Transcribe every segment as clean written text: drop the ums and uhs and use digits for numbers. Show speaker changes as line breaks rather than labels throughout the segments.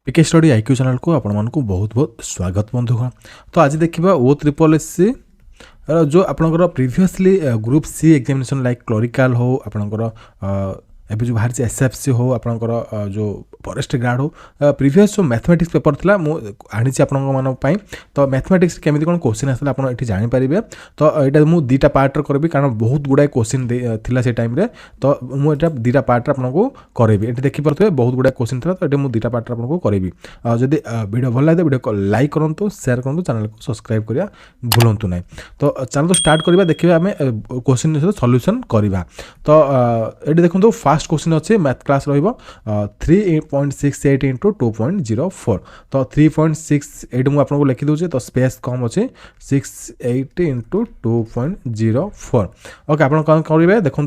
पीके study IQ channel को आपण मानक बहुत बहुत स्वागत बंधुगण। तो आज देखा ओ ट्रिपल एस सी जो आपंकर previously group C examination like clerical हो आपंकर एवं जो बाहर एसएफसी हो आपंकर जो फॉरेस्ट गार्ड हो प्रीवियस जो मैथमेटिक्स पेपर था आनी आपंपाई। तो मैथमेटिक्स केमी कौन क्वेश्चन आसला आप जानीपारे। तो यहाँ मुझे दुईटा पार्ट करी कारण बहुत गुड़ाए क्वेश्चन थी से टाइम रे। तो मुझे दुईटा पार्ट आपको करी ये देखिपे बहुत गुड़ाए क्वेश्चन था। तो ये मुझे दुईटा पार्ट आपको करी। जदि वीडियो भल लगे वीडियो को लाइक करूँ शेयर करूँ चैनल को सब्सक्राइब करा भूलु ना। तो चैनल तो स्टार्ट करवा देखिए आम क्वेश्चन सहित सल्यूशन करवा। तो ये देखो फास्ट क्वेश्चन अच्छे मैथ क्लास रो 3.68 इंटू 2.04। तो 3.68 मुझे आपको लिखी दूसरे। तो स्पेस कम अच्छे 68 इंटू 2.04। ओके आप कौन करेंगे देखो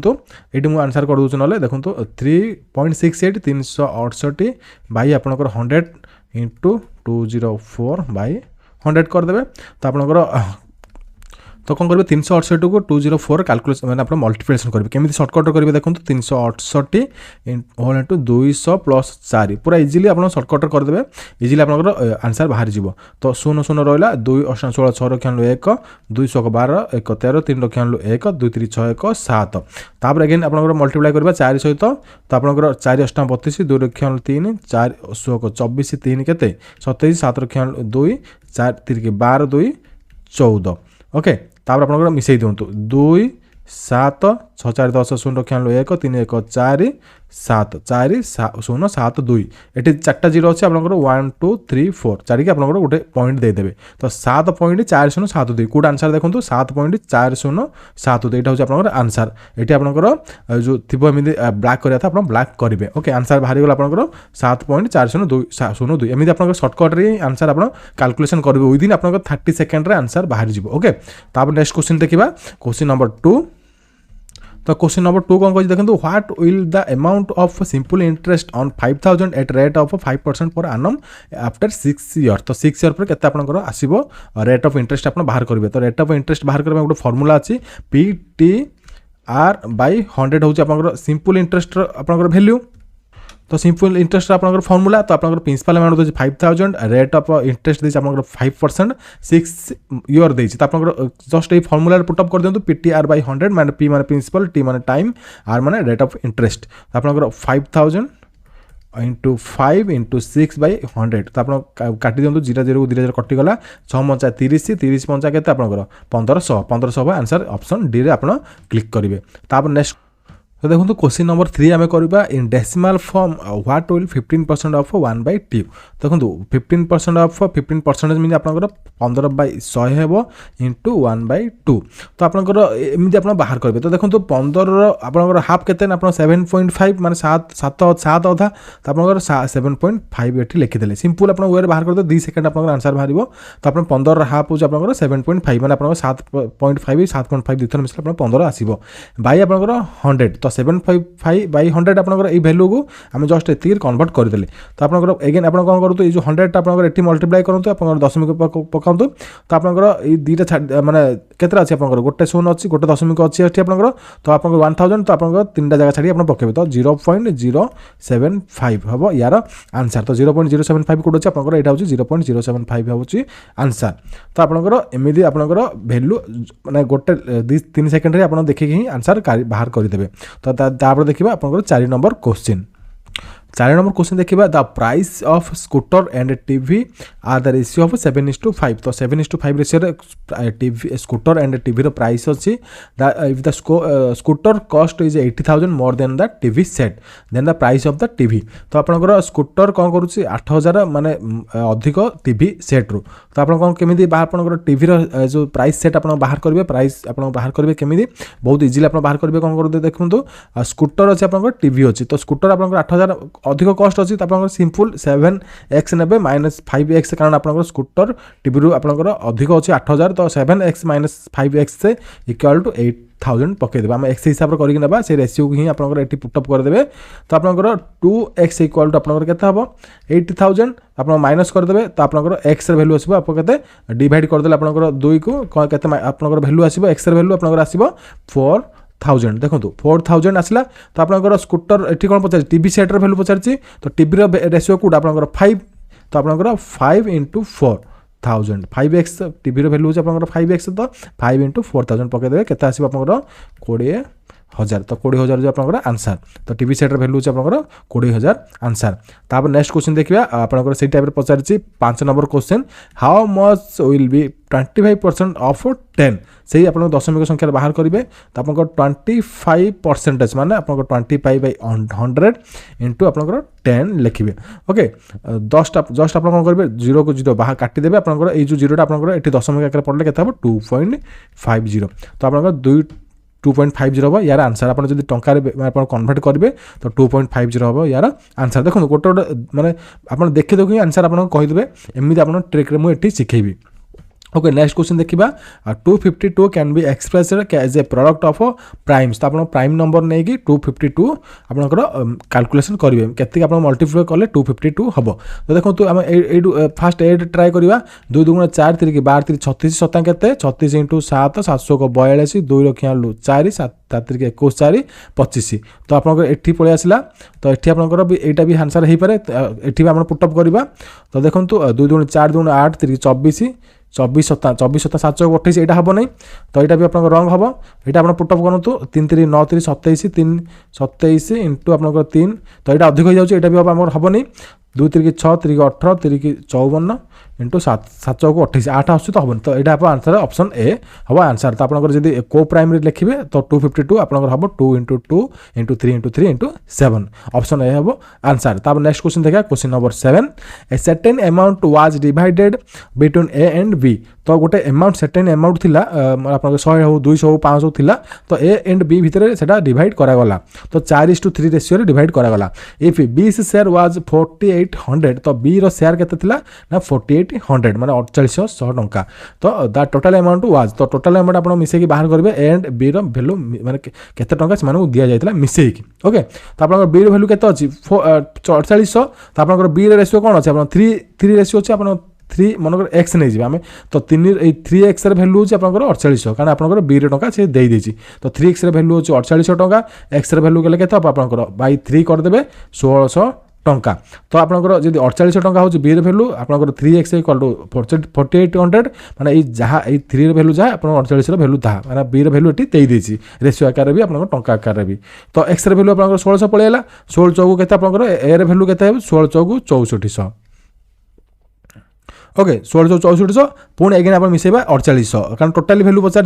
ये मुझे आंसर कर दूसरी ना देखो 3.68 368 बै आपंकर 100 इंटू 204 बै 100 करदे। तो आपंकर तो कौन करेंगे 368 को 204 कैलकुलेशन मैंने आप मल्टीप्लिकेशन करेंगे केमी सर्टकट करेंगे देखो 368 होल इंटू 200 प्लस 4 पूरा इजिली आप सर्टकट करदे इजिली आप आंसर बाहर जीव। तो 0 0 रहा 2 8 16 6 रखी 1 2 1 12 1 13 3 रखी 1 2 3 6 1 7। तापर अगेन आप मल्टीप्लाई करवा 4 सहित। तो आप 4 8 32 2 रखी 3 4 24 3 के 27 7 रखी 2 4 3 12 2 14। ओके तापर आप मिसई दिंतु 2 7 6 4 10 0 रखी 1 3 1 4 7 4 0 7 2 ये 4टा जीरो अच्छे आप 1 2 3 4 4 की आप गोटे पॉइंट देदेवे। तो 7.4072 कौट आंसर देखो 7.4072 यहाँ हूँ आप आंसर। ये आपंकर जो थी ब्लैक कराया था आप ब्लैक करेंगे। ओके आंसर बाहरी गला आपंकर 7.4002 एमती आप सर्टकट्रे आंसर आप कैलकुलेशन करेंगे विदिन आप 30 सेकेंड आंसर बाहरी जीव। ओके तापर नेक्स्ट क्वेश्चन देखा क्वेश्चन नंबर 2। तो क्वेश्चन नंबर 2 कौन कही देखो what will the amount of simple interest on 5000 at rate of 5% पर आनम आफ्टर 6 ईयर। तो 6 ईयर पर केते आपनकर आसीबो रेट ऑफ इंटरेस्ट आप बाहर करेंगे। तो रेट ऑफ इंटरेस्ट बाहर करबा गोटे फॉर्मूला अछि PTR बाय 100 होची आपनकर सिंपल इंटरेस्ट आपनकर वैल्यू। तो सिंपल इंटरेस्ट आपनकर फॉर्मूला। तो आपनकर प्रिंसिपल अमाउंट देछि 5000 रेट ऑफ इंटरेस्ट देछि आपनकर 5% 6 ईयर देछि। तो आपनकर just a formula put up कर दियंतु PTR बाय 100 माने P माने प्रिंसिपल T माने टाइम R माने रेट ऑफ इंटरेस्ट। तो आपनकर 5000 इंटू 5 इंटू 6 बाय 100। तो आप काटी दियंतु 0 0 0 कटिगला 6 5 30 30 5 केते आपनकर 1500 आंसर ऑप्शन डी रे आपण क्लिक करेंगे। तापर नेक्स्ट तो देखो क्वेश्चन नंबर 3 आम करवा in decimal form what will 15% of 1/2। देखो 15% ऑफ 15% मीन आप 15/100 है इंटू 1/2। तो आपंकर एमती आप बाहर करेंगे। तो देखो 15 आपंकर हाफ के 7.5 माने 7 अधा। तो आप 7.5 ये लिखिदे सिंपल आप वे बाहर कर 2 सेकेंड आप आंसर बाहर। तो आप 15 हाफ हो 7.5 मैंने 7.5 7.5 दुई थर मिसले 15 आसो बै आप 100। तो 7.5 बाय 100 आपंकर ये भैल्यू को आम जस्ट ये कन्वर्ट करदे। तो आपंकर एगेन आप कौन करूँ ये जो 100 आपंकर ये मल्टीप्लाई करूँ आप दशमिक पकाऊँ। तो आपंकर ये दुईटा माने केते अच्छी आप गोटे 0 अच्छी गोटे दशमिक अच्छी आपंकर। तो आप 1000 तो आप 3टा जगह छाड़ी आप पकेबे। तो 0.075 हम यार आंसर। तो 0.075 कौट अच्छे आपंकर यहाँ हूँ 0.075 हूँ आंसर। तो आपंकर एमती आपंकर भैल्यू माने गोटे 2-3 सेकेंड आप देखिए ही आंसर बाहर करदे। तो तापर देखिए आपंकर 4 नंबर क्वेश्चन। 4 नंबर क्वेश्चन देखिए the price of scooter and TV are the ratio of 7:5। तो 7:5 ratio TV scooter and TV रो प्राइस अच्छी if the scooter cost is 80,000 more than the TV set then the price of the TV. तो आपंकर scooter कौन करुच्ची 8000 माने अधिक TV set रू। तो आप केमी आपंकर टीवी जो प्राइस सेट आप बाहर करेंगे प्राइस आप बाहर करेंगे केमी बहुत इजिली आप बाहर करेंगे। कौन करते देखो स्कूटर अच्छे आप टीवी अच्छी। तो स्कूटर आप 8000 अधिक कॉस्ट अच्छी। तो आप सिंपल 7x ने -5x कारण आप स्कूटर टीवी आपंकर अधिक अच्छी 8000। तो 7x - 5x से इक्वल टू 8000 पकईदे आम एक्स हिसाब से करना से रेशियो को ही आप पुटअप करदे। तो आपंकर 2x इक्वल टू आपंकर केते हम 80,000 आप माइनस करदे। तो आपंकर एक्स वैल्यू आसो आप डिवाइड करदे आपंकर 2 को केते आपंकर वैल्यू आसो एक्स वैल्यू आपंकर आसो 4,000 देखो 4,000 आसला। तो आपंकर स्कूटर ये कौन पचार टीवी सेट्र भैल्यू पचार। तो टीवी रेशियो कौट आप 5 तो आपंकर 5 × 4000 5x टीवी भैल्यू होची आपंकर 5x तो 5 × 4000 पकईदेवे के आसो आपंकर 20,000 तो 20,000 जो आपंकर आंसर तो टीवी सेट भैल्यू होची आपंकर 20,000 आंसर। तापर नेक्स्ट क्वेश्चन देखिया आपंकर से टाइप पचारि 5 number question how much will be 25% of 10 से आप दशमिक संख्या बाहर करेंगे तो आप 25% माने आप 25/100 इंटू आप 10 लिखिए ओके जस्ट आप कौन करेंगे 0 को 0 बाहर काटिदेवे आप जो जीरोटा आप दशमिक आकार पड़े के 2.50 तो आप 2.50 हम यार आंसर आप टंकार कन्वर्ट करेंगे तो 2.50 हम यार आंसर देखो गोटे गोटे माने आप देखी देखिए आंसर आप कहीदेवे एमती आप ट्रिक मुझे शिखेबी ओके नेक्स्ट क्वेश्चन देखा 252 can be expressed as a product of primes तो आप प्राइम नंबर नहीं कि 252 आपंकर कैलकुलेशन करेंगे केत आप मल्टीप्लाई कले 252 हम तो देखो आम फास्ट 8 ट्राए करवा 2 2 4 3 12 3 36 7 के 36 × 7 742 2 रखिया 4 7 3 21 4 25 तो आप एटी पलि आसला तो ये आपंकर यहाँ भी आंसर हो पाए ये आप पुटअप करवा तो देखो 2 2 4 2 8 3 24 24 7 7 28 यहाँ हम नहीं तो यहाँ भी आप रंग हम यहाँ आप पुटअप करूँ 3 3 9 3 27 3 27 इंटू आप 3 तो यहाँ अधिक हो जाए यहाँ भी हम नहीं 2 3 6 3 18 3 54 इंटू 7 7 को 28 8 आस तो हम तो यहाँ आप आंसर ऑप्शन ए हम आंसर तो आप जब को प्राइम लिखे तो 252 आप हम 2 × 2 × 3 × 3 × 7 ऑप्शन ए हम आंसर तो नेक्स्ट क्वेश्चन देखा question number 7 a certain amount was divided between A and B तो गोटे अमाउंट सर्टेन अमाउंट थिला आप 100 हो 200 हो 500 थिला तो ए एंड बी भितर सेटा डिवाइड करागला तो 4:3 रेशियो डिवाइड करागला इफ बी शेयर वाज 4800 तो बी रो शेयर केते थिला ना 4800 माने 4800 टंका तो द टोटल अमाउंट वाज तो टोटल अमाउंट आप मिसेकी बाहर करेंगे ए एंड बी रो वैल्यू माने केते टंका से माने दिया जायतला मिसेकी ओके तो आप बी रो वैल्यू केते अछि 4800 तो आप बी रो रेशियो कोन अछि आप 3 रेशियो अछि आप 3 मनकर एक्स नहीं जाए आम तो 3x भैल्यू होची आपनकर 4800 कारण आपनकर बी टंका से दे देछि तो 3x भैल्यू होची 4800 टंका एक्स भैल्यू केले केते आपनकर बाय 3 कर देबे 1600 टंका तो आपनकर जदि 4800 टंका होची बी भैल्यू आपनकर 3x = 4800 माने ई जहा ई 3 भैल्यू जहा आपन 4800 भैल्यू ता माने बी भैल्यू एटी दे देछि रेशियो आकार भी आपनकर टंका आकार भी तो एक्स भैल्यू आपनकर 1600 पळेला 16 चौक केते आपनकर ए भैल्यू केते हे 16 चौक 6400 ओके 1664 पुणी एगेन आप मिसेबा 4800 कारण टोटाली भैल्यू पचार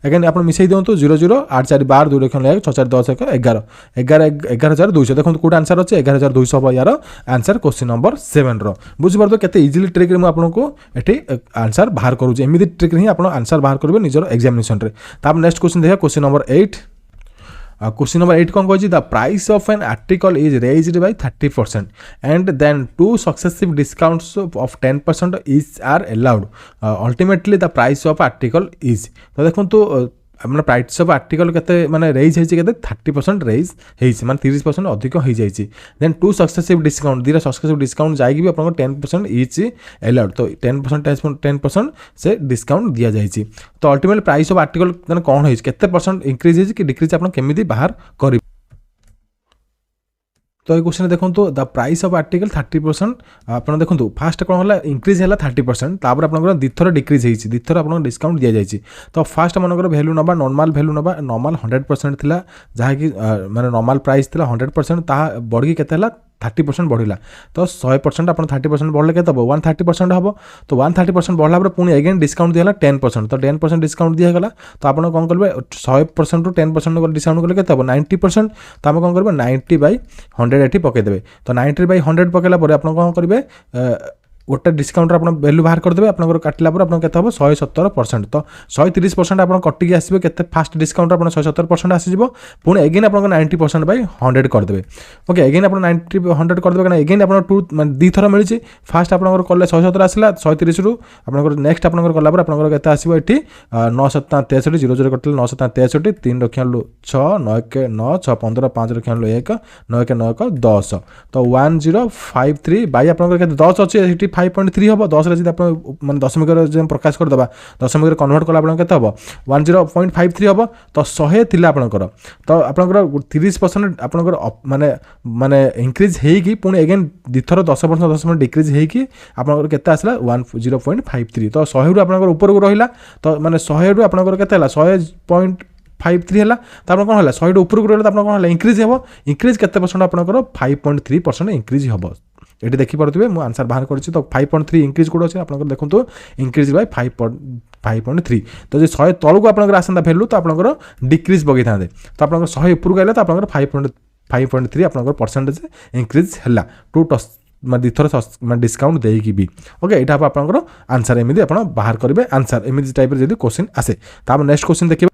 एगेन आप मिसई दिंतु 00 8 4 12 2 रखन 6 4 10 11 11200 देखो कौट आंसर अच्छे 11200 हम यार आंसर क्वेश्चन नंबर 7 बुझीपार के इजिली ट्रिक मुझे आंसर बाहर करूँ एमती ट्रिक ही आप आंसर बाहर करेंगे निजर एग्जामिनेशन में नेक्स्ट क्वेश्चन देखा क्वेश्चन नंबर 8 क्वेश्चन नंबर 8 कौन कही the price of an article is raised by 30% and then 2 successive discounts of 10% is are allowed ultimately the price of article is तो देखो तो मैंने प्राइस ऑफ आर्टिकल केते माने raise होइछि केते 30% रेज होइछि माने 30% अधिक हो जाइछि देन 2 सक्सेसिव डिस्काउंट दीरा सक्सेसिव डिस्काउंट जाइकि भी आपन 10% इच अलाउड तो 10% से डिस्काउंट दिया जाइछि तो अल्टीमेटली प्राइस ऑफ आर्टिकल माने कोन होइछि केते परसेंट इंक्रीज होइछि कि डिक्रीज आपन केमिति बाहर करि तो ये क्वेश्चन देखो द प्राइस ऑफ आर्टिकल 30% आप देखो फास्ट कौन है इंक्रीज है 30% तापर आप दिथर डिक्रीज होती दिथर आप डिस्काउंट दि जाए तो फास्ट मनकर भैल्यू नवा नॉर्मल भैल्यू नवा नॉर्मल 100% थिला जहाँकि माने नॉर्मल प्राइस थिला 100% ता बढ़ी केते 30% बढ़ला तो 100% आप 30% बढ़ले के 130% हम तो 130% बढ़ला पुणी एगेन डिस्काउंट दिया 10% तो 10% डिस्काउंट दिगला तो आप कौन करेंगे 100% रू 10% डिस्काउंट कले के 90% तो आम कौन करेंगे 90/100 ये पकईदे तो 90/100 पकड़ा आप कौन करेंगे गोटे डिस्काउंट आप वैल्यू बाहर करदे आप काटिला आप 117% तो 130% आप कटिकी आसवे के फास्ट डिस्काउंट आप 117% आसीज पुणी एगेन आप 90%/100 करदे ओके एगेन आप 90/100 करदे कारण एगेन आप 2 दी थर मिली फास्ट आप कले 117 आसला 130 रू आप नेक्स्ट आप कला आप आसो ये 9 7 63 00 कटे 9 7 63 3 रखिया 6 9 के 9 6 15 5 रखिया 1 9 के 9 10 तो 1053 बाई आप 10 अच्छे 5.3 हम 10 मैं दशमिक प्रकाश करदे दशमिक कन्वर्ट कला आप के हम 10.53 हम तो 100 थी आपंकर तो आपंकर 30% आपंकर माने माने इंक्रीज होगी पुणी एगेन दिथर 10% डिक्रीज होगी आपंकर केते आसला 0.53 तो 100 रु आपंकर ऊपर को रहिला तो माने 100 रु आपंकर केते हला 100.53 है तो आप कौन है 100 ऊपर को रहा तो आप इंक्रीज हम इंक्रीज केते परसेंट आपंकर 5.3% इंक्रीज हम ये देखिपे मुझे आंसर बाहर करी तो 5.3 इंक्रीज कौट अच्छे आप देखो इंक्रीज बाय 5.3 तो जो 100 तलू आपंकर आसता भैल्यू तो आपंकर डिक्रीज पकई था तो आप 100 ऊपर को आए तो आप 5.3 आपंकर परसेंटेज इंक्रीज है टू दिथर डिस्काउंट देकी भी ओके यहाँ आपंकर आंसर एमती आप बाहर करेंगे आंसर एमती टाइप जब क्वेश्चन आसे तो नेक्स्ट क्वेश्चन देखिए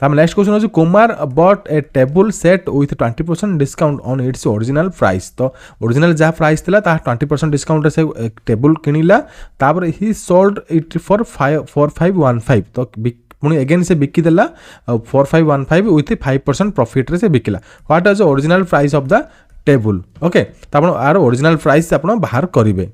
नेक्स्ट क्वेश्चन अच्छे Kumar but A table set with 20% discount on its original price तो ओरिजिनल जहाँ प्राइस था 20% डिस्काउंट से टेबुल किणिला तापर ही सोल्ड इट फॉर 4515 तो पुणी एगेन से बिकिदेला 4515 विथ 5% प्रॉफिट रे से बिकिला what is original price of the table okay तो आप आर ओरिजिनल प्राइस आप बाहर करेंगे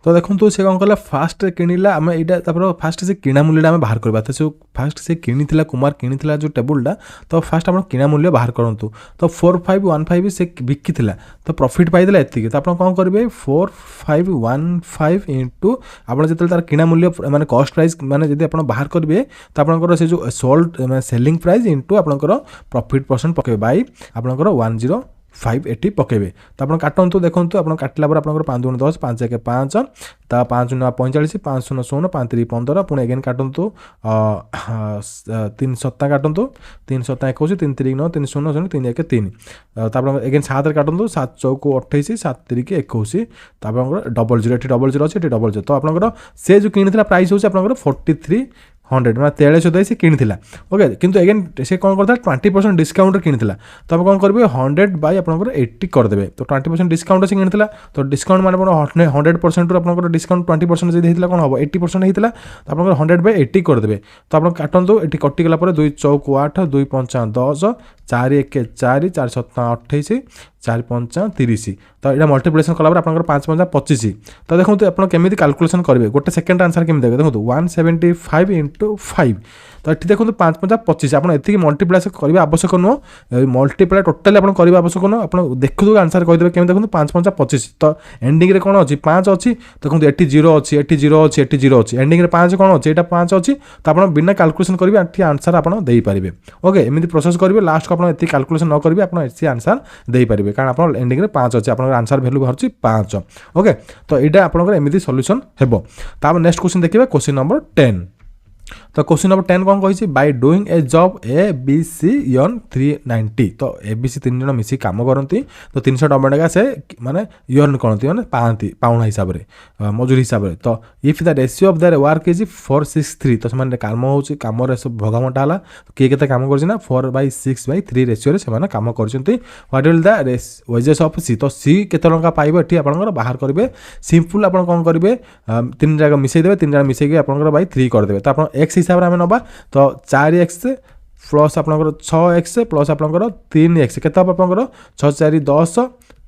तो देखो से कौन कला फास्ट किणिला आम यहाँ फास्ट से किणा मूल्य आम बाहर करवा तो फास्ट से किणी कुमार किणी जो टेबुलटा तो फास्ट आप किणा मूल्य बाहर करूँ तो 4515 से बिकी तो प्रॉफिट पाइला एति तो आप कौन करेंगे 4515 इंटू आप जो तार किणा मूल्य माने कॉस्ट प्राइस माने जब आप बाहर करेंगे तो आपंकर से जो सोल्ड सेलिंग प्राइस इंटू आपंकर प्रॉफिट परसेंट पकेबे बाई आपंकर 10,580 पकेबे तो आप काटतु देखो आप काटिला आप 5 गुण 10 5 1 5 ता 5 9 45 5 0 16 5 3 15 पुणी एगेन काटतु 3 7 काटतु 3 7 21 3 3 9 3 0 0 3 1 3 तो एगेन 7 काटतु 7 चौक 28 7 3 21 तो आप डबल जीरो ये डबल जीरो अच्छे ये डबल जीरो तो आप से जो किणी प्राइस हो 4300 100 मैं 4300 से किणी ओके किंतु एगेन से कौन करता 20% डिस्काउंट किणी तो आप कौन करेंगे 100 बाय आप 80 करदे तो 20% डिस्काउंट से किणी तो डिस्काउंट माने 100% आप डिस्काउंट 20% जब होता कौन हम 80% होता तो आप 100 बाय 80 करदे तो आप काटतु ये कटिगला 2 चौक 8 2 5 10 4 1 4 4 7 28 4 5 30 तो यहाँ मल्टीप्लिकेशन कला आप 5 5 25 तो देखो आप केमी कैलकुलेशन करेंगे गोटे सेकेंड आंसर केमी देखे देखो 175 इंटू 5 तो ये देखो 5 5 25 आप मल्टीप्लाई करने आवश्यक नुह मल्टीप्लाई टोटाली आप करने आवश्यक नुह आप देखो आंसर कहीदेवे केमी देखो 5 5 25 तो एंडिंग रे कौन अच्छी 5 अच्छी देखो ये 0 अच्छी ये 0 अच्छी ये 0 अच्छी एंडिंग रे 5 कौन अच्छी यहाँ 5 अच्छी तो आप बिना कैलकुलेशन करेंगे आंसर आप देपारे ओके एमती प्रोसेस करेंगे लास्ट को आप कैलकुलेशन न करेंगे आप ऐसी आंसर देपारे कारण आप एंडिंग रे 5 अच्छी आप आंसर वैल्यू बाहर 5 ओके तो यहाँ आप एमती सॉल्यूशन हेबो तो नेक्स्ट क्वेश्चन देखिए क्वेश्चन नंबर 10 तो क्वेश्चन नंबर 10 कौन कही by doing a job A B C यन 390 तो ए बी सी 3 जन मिसी काम करती तो 390 टका से माने यर्न करती माने पाती पाउंड हिसाब से मजूरी हिसाब से तो if the ratio of their work is 4:6:3 तो से काम होची काम रे सब भगामटा हला किए केते काम करछि ना 4/6/3 रेशियो रे से काम करछंती what will the wages of C तो सी केते टका पाइबो एठी आपनकर बाहर करिवे सिंपल आपन कोन करिवे 3 जगह मिसै देबे 3 जगह मिसै के आपनकर बाय 3 कर देबे तो आपन x हिसाब से आम नवा तो 4x प्लस आपंकर 6x प्लस आपंकर 3x के आपंकर 6 4 10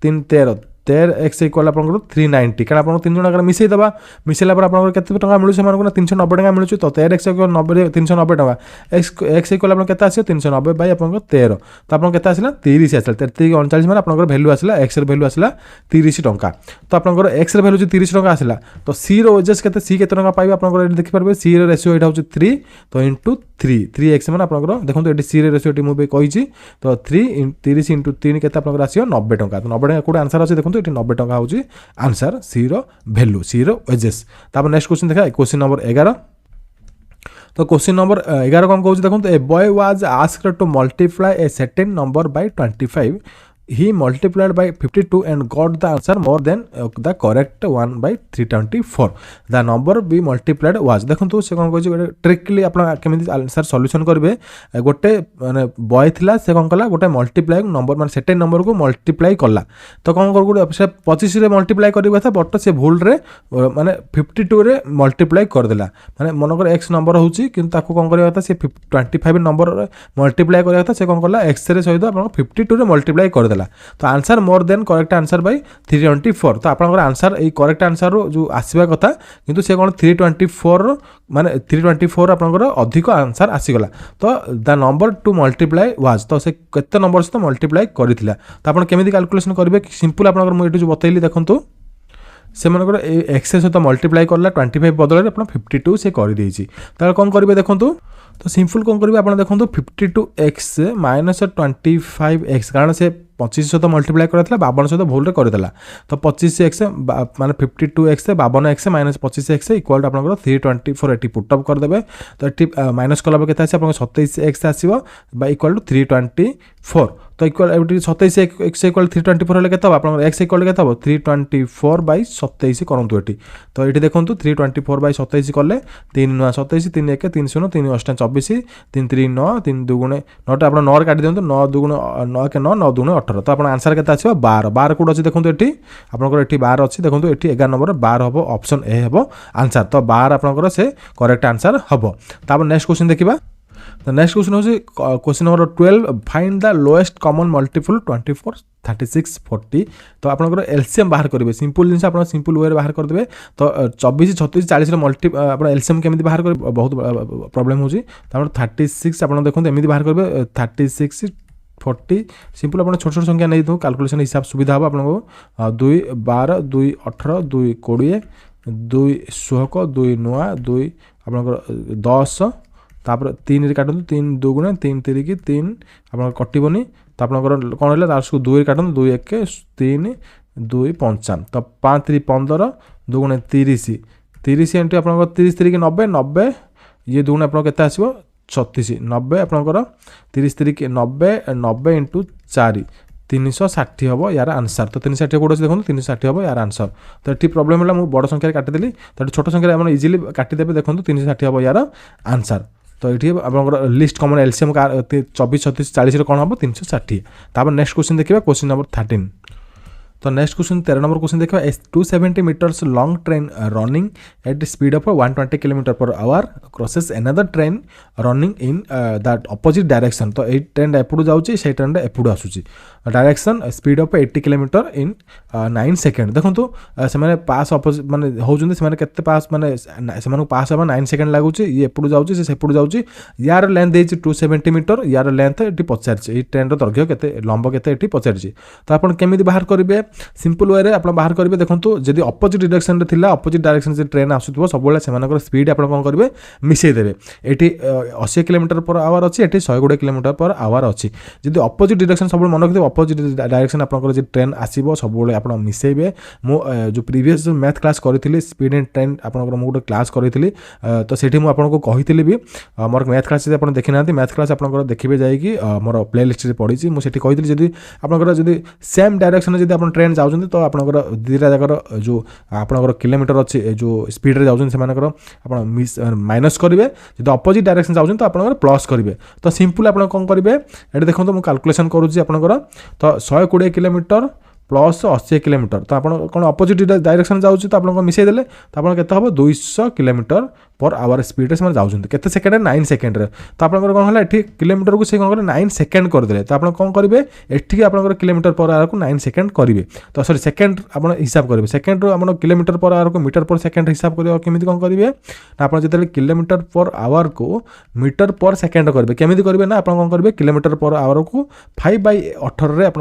3 13 13x इक्वल आप 390 कारण आप 3 जन मिसई देवा मिसैला आप केते टका मिलू से 390 टका मिलू तो 13x 90 390 टका x इक्वल आप केते आसी 390 बाय आप 13 तो आप केते आसिला 30 आसिला 33 39 माने आप वैल्यू आसिला x रे वैल्यू आसिला 30 टका तो आप x रे वैल्यू 30 टका आसिला तो c रो वेजेस केते c केते टका पाइबा आप देखि परबे c रो रेशियो एटा होची 3 तो इंटू 3x माने आप देखो ये c रे रेशियो मुझे कही तो 30 इंटू 3 केते आप आसियो 90 टका तो 90 टका कोड आंसर अछि देखो ये 90 टका होची आंसर सी रो वैल्यू सी रो वेजेस तापर नेक्स्ट क्वेश्चन देखा क्वेश्चन नंबर 11 तो क्वेश्चन नंबर 11 कौन कहूँ देखो a boy was asked to multiply a certain number by 25 he multiplied by 52 and got the answer more than the correct one by 324 the number be multiplied was देखो से कौन कह tricky आप answer solution करेंगे गोटे माने boy थिला से कौन कला गोटे मल्टीप्लाई नंबर माने सेटेन नंबर को मल्टीप्लाई कला तो कौन कर से 25 रे मल्टीप्लाई करबा था बट से भूल रे माने 52 रे मल्टीप्लाई कर देला माने मनकर x नंबर होची किंतु ताको कौन करबा था से 25 नंबर मल्टीप्लाई करबा था से कौन कला x रे सहित आप 52 रे मल्टीप्लाई कर କରିଦେଲା ତ answer more than correct answer by 324 तो आपनकर आंसर ए करेक्ट आंसर जो आसीबा कथा किंतु से कोन 324 माने 324 आपनकर अधिक आंसर आसीगला तो the number two multiply was तो से केते नंबर से मल्टीप्लाई करिथिला तो आपण केमिति कैलकुलेशन करबे सिंपल आपनकर मु एटु जो बतैली देखंतु से मनकर एक्स सहित मल्टीप्लाई करला 25 बदल आप 52 से कर कौन करेंगे देखो तो सिंपल कौन करेंगे आप देखो 52x माइनस 25x कारण से 25 सहित मल्टीप्लाई करता 52 सहित भूल करदेला तो 25x माने 52x 52x minus 25x equal आप 324 एटी पुटअप करदे तो ये माइनस कला के 27x आसो इक्वल टू 324 तो इक्वल 27x इक्वल 324 हेल्ले के आप एक्स इक्वल के 324 बाई 27 करूँ ये तो ये देखो 324 बाई 27 कले 3 9 27 3 1 3 0 3 8 24 3 3 9 3 2 9 आप 9 काटी दिखाँ 9 2 9 के 9 9 2 18 तो आप आंसर के 12 12 कौट अच्छे देखो ये आपंकर ये 12 अच्छी देखो ये 11 नंबर 12 हम ऑप्शन ए हम आंसर तो 12 आपंकर से करेक्ट आंसर हम तापर नेक्स्ट क्वेश्चन देखा तो नेक्स्ट क्वेश्चन हो question number 12 find the lowest common multiple 24 36 40 तो आपंकर एलसीएम बाहर करेंगे सिंपल जिन आप सिंपल वे बाहर करदे तो 24 36 40 मल्टी आप एलसीएम केमी बाहर कर बहुत प्रॉब्लम हो 36 आप देखो एमती बाहर करेंगे 36 40 सिंपल आप छोट छोट संख्या नहीं दो कैलकुलेशन हिसाब सुविधा हम आपको 2 12 2 18 2 20 2 16 2 9 2 आप 10 तापर 3 काटू 3 2 गुणे 3 3 की 3 आप कटोनी तो आप कौन है तार 2 काटू 2 1 3 2 55 तो 5 3 15 2 गुणे 30 30 इंटू आप 30 3 की 90 90 ये 2 गुणे आप 36 90 आपंकर 30 3 की 90 90 इंटू 4 360 हम यार आंसर तो 360 कौट अच्छे देखो 360 हम यार आंसर तो ये प्रोब्लेम है मुझे बड़ संख्यार काटिदेली तो छोट संख्यार इजिली काटिदेवे देखो 360 हम यार आंसर तो ये आप लिस्ट कमन एलसीएम 24 36 40 कौन हम 360 तापर नेक्स्ट क्वेश्चन देखिए क्वेश्चन नंबर 13 तो नेक्स्ट क्वेश्चन 13 नंबर क्वेश्चन देखा 270 meters long train running at speed of 120 kilometer per hour crosses another train running in that opposite direction तो ये ट्रेन एपटू जाऊँगी से ट्रेन एपटू आसूसी direction speed of 80 kilometer in 9 second देखो से पास अपोजिट माने होउछन से केते पास माने से पास हम 9 सेकेंड लगुच ये एपटू जाऊँगी से सेपटू जाऊँगी यार लेंथ देती 270 मीटर यार लेंथ ये पचार ट्रेन दैर्घ्य के लंब के पचार तो आप केमी बाहर करेंगे सिंपल वे आप बाहर करेंगे देखो जब अपोजिट डायरेक्शन में अपोजिट डायरेक्शन से ट्रेन आसुव सब स्पीड आप कौन करेंगे मिसेदेवे ये 80 किलोमीटर पर आवर अच्छी ये 120 किलोमीटर पर आवर अच्छी जब अपोजिट डायरेक्शन सब मन रखिए अपोजिट डायरेक्शन आपंकर जो ट्रेन आसो सब आप मिसेबे मो जो प्रीवियस मैथ क्लास करी स्पीड एंड ट्रेन आप गोटे क्लास करी तो से मुझे कही भी मोर मैथ क्लास आप देखी ना मैथ क्लास आप देखिए जाकि मोर प्ले लिस्ट पड़ी मुझे कही जब आप सेम डायरेक्शन जब आप ट्रेन जाऊँ तो आपंकर दुईटा जाकर जो आपंकर किलोमीटर अच्छी जो स्पीड जाऊँ से माइनस करेंगे जब अपोजिट डायरेक्शन जाऊँ तो आप प्लस करेंगे तो सिंपल आप कौन करेंगे ये देखो मुझे कैलकुलेशन करुँच आपंकर तो 120 किलोमीटर प्लस 80 किलोमीटर तो आप कौन अपोजिट डायरेक्शन जाऊँ तो आप मिसेदेले तो आप के हम 200 किलोमीटर पर आवर स्पीड से जाऊँ केते सेकेंड 9 सेकेंड तो आप कौन है ये किलोमीटर को से कौन 9 सेकेंड करदे तो आप कौन करेंगे एठी आप किलोमीटर पर आवर को 9 सेकेंड करेंगे तो सॉरी सेकेंड आप हिसाब करेंगे सेकेंड आप किलोमीटर पर आवर को मीटर पर सेकेंड हिसाब करेंगे केमी कौन करेंगे आप जो किलोमीटर पर आवर को मीटर पर सेकेंड करेंगे केमी करेंगे ना आप कौन करेंगे किलोमीटर पर आवर को 5/18 आप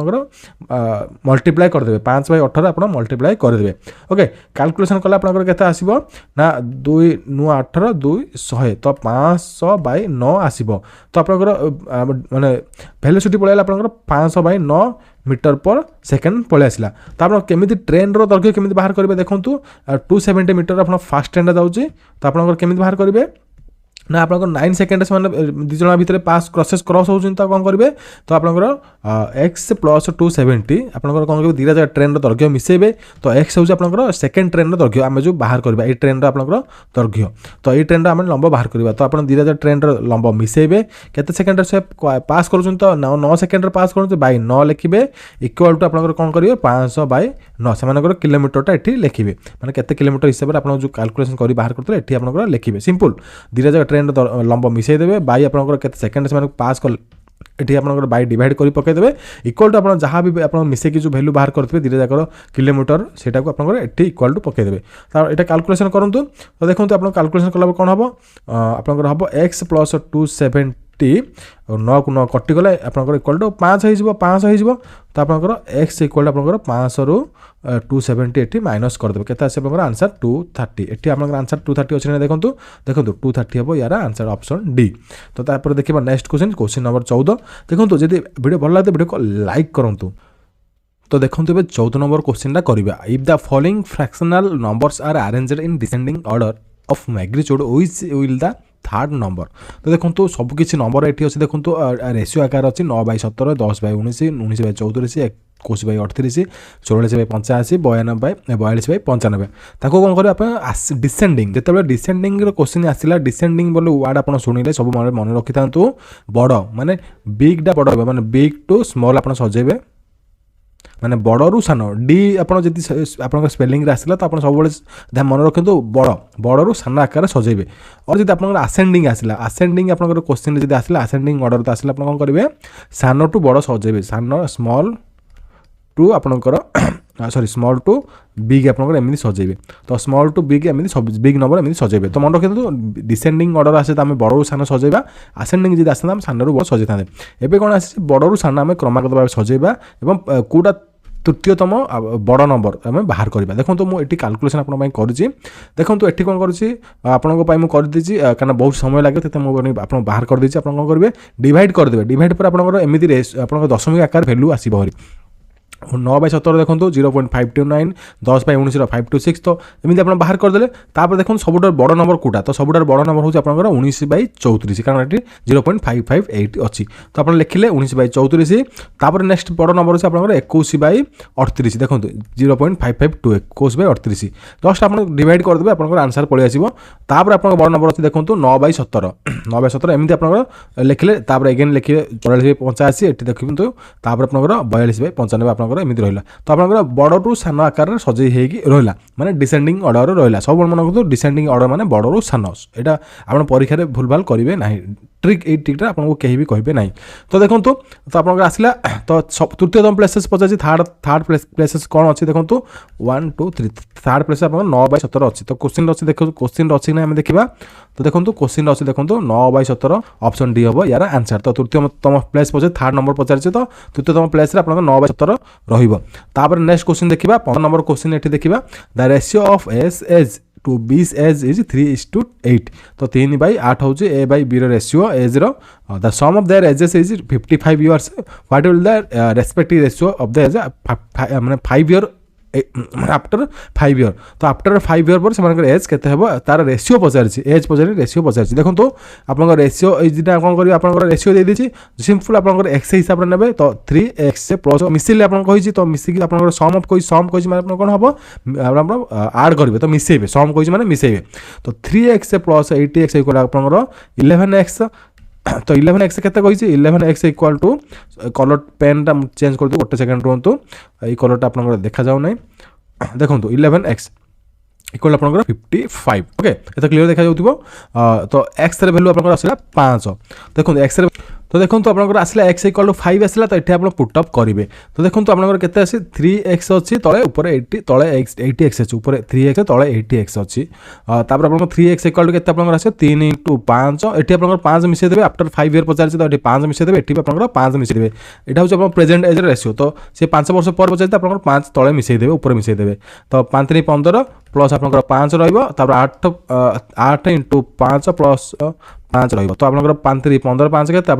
मल्टीप्लाई करदे 5/18 आप मल्टीप्लाई करदे ओके कैलकुलेशन कले आप केते आसीबो ना 2 9 18 2 100 तो 500/9 आसीबो तो आपनकर माने वेलोसिटी पळेला आपनकर 500/9 मीटर पर सेकेंड पळै आसला तो आप केमिति ट्रेन रो दैर्घ्य केमिति बाहर करेंगे देखंतु 270 मीटर आप फास्ट ट्रेन जाउची तो आपनकर केमिति बाहर करेंगे ना आप 9 सेकेंड से दुई जन भितर पास क्रॉसेस क्रॉस होती तो कौन करेंगे तो आप एक्स प्लस 270 आप कौन करेंगे दुईटा जगह ट्रेन दैर्घ्य मिसेबे तो एक्स हूँ आप सेकेंड ट्रेन दैर्घ्य आम जो बाहर करवा ये ट्रेन आप दैर्घ्य तो ये ट्रेन आम लंब बाहर करवा तो आप दुईटा जगह ट्रेन लंब मिसेबे केते सेकेंड से पास कर तो 9 सेकेंड पास कर 9 लिखे इक्वल टू आप कौन करेंगे 500/9 से किलोमीटर ये लिखे मैंने केते किलोमीटर हिसाब से आप जो कैलकुलेशन कर बाहर करते ये लिखे सिंपल दुईटा जगह ट्रेन लंब मिसेदेवे बाई आप सेकेंड से पास कले एटी आप बाय डिवाइड कर पकईदेवे इक्वल टू आप जहाँ भी आप मिसेक जो भैल्यू बाहर करते दुईटा जाकर किलोमीटर से आप इक्वल टू पकईदेवे यहाँ कैलकुलेसन करूँ तो देखो आप कैलकुलेसन कला कौन हम आपंकर हम एक्स प्लस 270 9 को 9 कटिगले आपंकर इक्वल टू 5 हो तो आपंकर एक्स इक्वल टू आप 500 रु 270 एटी माइनस करदे के आंसर 230 एटी आप आंसर 230 अच्छे ना देखो 230 हम यार आंसर ऑप्शन डी। तो तापर देखिए नेक्स्ट क्वेश्चन नंबर 14 देखो जब वीडियो भल लगे वीडियो को लाइक करूँ। तो देखो ये 14 नंबर क्वेश्चन करवा if the following fractional numbers are arranged in descending order of magnitude which will the third number. तो देखो सबकि नंबर ये अच्छे देखो रेशियो आकार अच्छी 9/17 10/19 19/34 21/38 44/85 92/42/95 ताको कौन करें डिसेंडिंग जिते डिसेंडिंग क्वेश्चन आसला डिसेंडिंग बोले वार्ड आप शुणिले सब मन रखी था बड़ माने बिगटा बड़ माने बिग टू स्मॉल आप सजेबे माने बड़रू सान डी आपड़ जी आप स्पेलिंग आसला तो आप सब मन रखु बड़रू सान आकार सजेबे और जब आप आसेंडिंग आसला आसेंडिंग आप क्वेश्चन जब आसला आसेंडिंग ऑर्डर तो आसला आप कौन करेंगे सान टू बड़ सजेबे सान स्मॉल टू आपणकर सॉरी स्मॉल टू बिग आपंकर एमती सजेबे तो स्मॉल टू बिग एमती बिग नंबर एमती सजेबे तो मन रखिए डिसेंडिंग ऑर्डर आसे तो आम बड़ू सान सजेबा आसेंडिंग जब आसता सान रू बड़ सजे था एवं कौन आसी बड़ू सान आम क्रमागत भाव सजेबा और कौटा तृतीयतम बड़ नंबर आम बाहर करवा देखो तो मुझे कैलकुलेसन आपको करुँची देखो ये कौन करूँ करदेची कारण बहुत समय लगे तो मुझे आप बाहर करदेची आप कौन करेंगे डिवाइड करदे डिवाइड पर आपंकर एमती आप दशमिक आकार भैल्यू आसो 9/17 देखो 0.529 10/19 526 तो एमती आप बाहर करदे तापर देखो सब बड़ नंबर कौटा तो सब बड़ नंबर हूँ आप 19/34 कारण ये 0.558 अच्छी तो आप लिखिले 19/34 तापर नेक्स्ट बड़ नंबर से आप 21/38 देखो 0.552 21/38 जस्ट आप डिवाइड करदे आप आंसर पलि आसो तापर आप बड़ नंबर अच्छी देखो 9/17 9/17 एमती आप लिखिले तापर एगेन लिखिए 44/85 ये देखो तापर आप 42/95 आप एमती रहा तो आप बड़ टू सान आकार सजे रहा माने डिसेंडिंग ऑर्डर रहा सब मन को डिसेंडिंग ऑर्डर माने बड़ रू सान यहाँ आप परीक्षा भूल भाल करेंगे ना ट्रिक ये ट्रिकटा आपको कहीं भी कहे ना तो देखो तो आप आसला तो तृतीयतम प्लेसेस पचार थर्ड प्लेसेस कौन अच्छी देखो 1 2 3 थर्ड प्लेस आप 9/17 अच्छी तो क्वेश्चन अच्छी देखो क्वेश्चन अच्छी ना देखा तो देखो क्वेश्चन अच्छी देखो 9/17 ऑप्शन डी हम यार आंसर तो तृतीयतम प्लेस पचार थर्ड नंबर पचार तो तृतीयतम प्लेस आप 9/17 रही नेक्स्ट क्वेश्चन देखा 15 नंबर क्वेश्चन ये देखा the ratio of S age to B's age is 3:8 तो 3/8 हूँ A by B ratio age the sum of their ages is 55 years what will the respective ratio of the age माने 5 year after 5 year तो after 5 year पर से age के तार ratio पचार age पचार रेशियो पचार देखो तो आप रेशियो ये कौन कर आप रेशियो दे दीजिए सिंपल आप एक्स हिसाब से ने तो 3x प्लस मिसेले आपको तो मिसिक आप सम ऑफ सम कही कौन हम आड करेंगे तो मिसेबे सम कही मिसेबे तो 3x प्लस 80x आप 11x तो 11x के 11x इक्वाल टू कलर पेनटा चेंज कर गोटे सेकेंड रुहतु ये कलरटा आप देखा जाऊ ना देखो 11x इक्वल आप 55 ओके ये क्लीयर देखा जाऊ तो एक्स वैल्यू आप आसला 5 देखो एक्स तो देखो तो आप आसला एक्स इक्वल टू 5 आसला तो ये आप पुटअप करेंगे तो देखो तो आप के 3x अच्छी तले ऊपर 80 तले 80x अच्छी ऊपर 3x तले 80x अच्छी तापर आप 3x इक्वल टू के आस 3 × 5 ये आप 5 मिसेदेवे आफ्टर 5 ईयर पचार तो ये 5 मिसेदेवे ये आप 5 मिसेदेवे यहाँ हूँ प्रेजेंट एज रेशियो तो सी 5 वर्ष पर पचार आप 5 तले मिसेदेवे ऊपर मिसेदेवे तो 5 × 15 प्लस आप 5 रहा 8 × 5 प्लस 5 रहा तो आप 5 3 15 5 के 20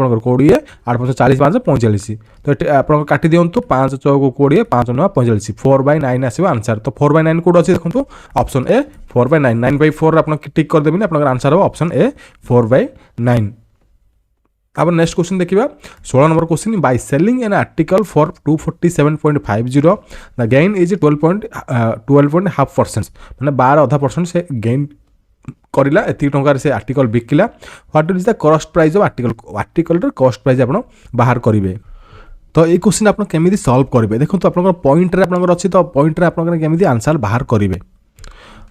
8 5 40 5 45 तो ये आप काटी दिंतु 5 4 20 5 9 45 4/9 आसो आंसर तो 4/9 कौट अच्छी देखो ऑप्शन ए 4/9 9/4 आप टिक करदेवी आप आंसर हम ऑप्शन ए 4/9 अब नेक्स्ट क्वेश्चन देखिए 16 number question by selling an article for 247.50 the gain is 12.5% मैंने 12.5% से गेन करला एति टंकार से आर्टिकल बिकिला what is the cost price of article cost price आप बाहर करेंगे तो ये क्वेश्चन आप केमी सॉल्व करेंगे देखो तो आप पॉइंट रे आप अच्छी तो पॉइंट रे आप केमी आंसर बाहर करेंगे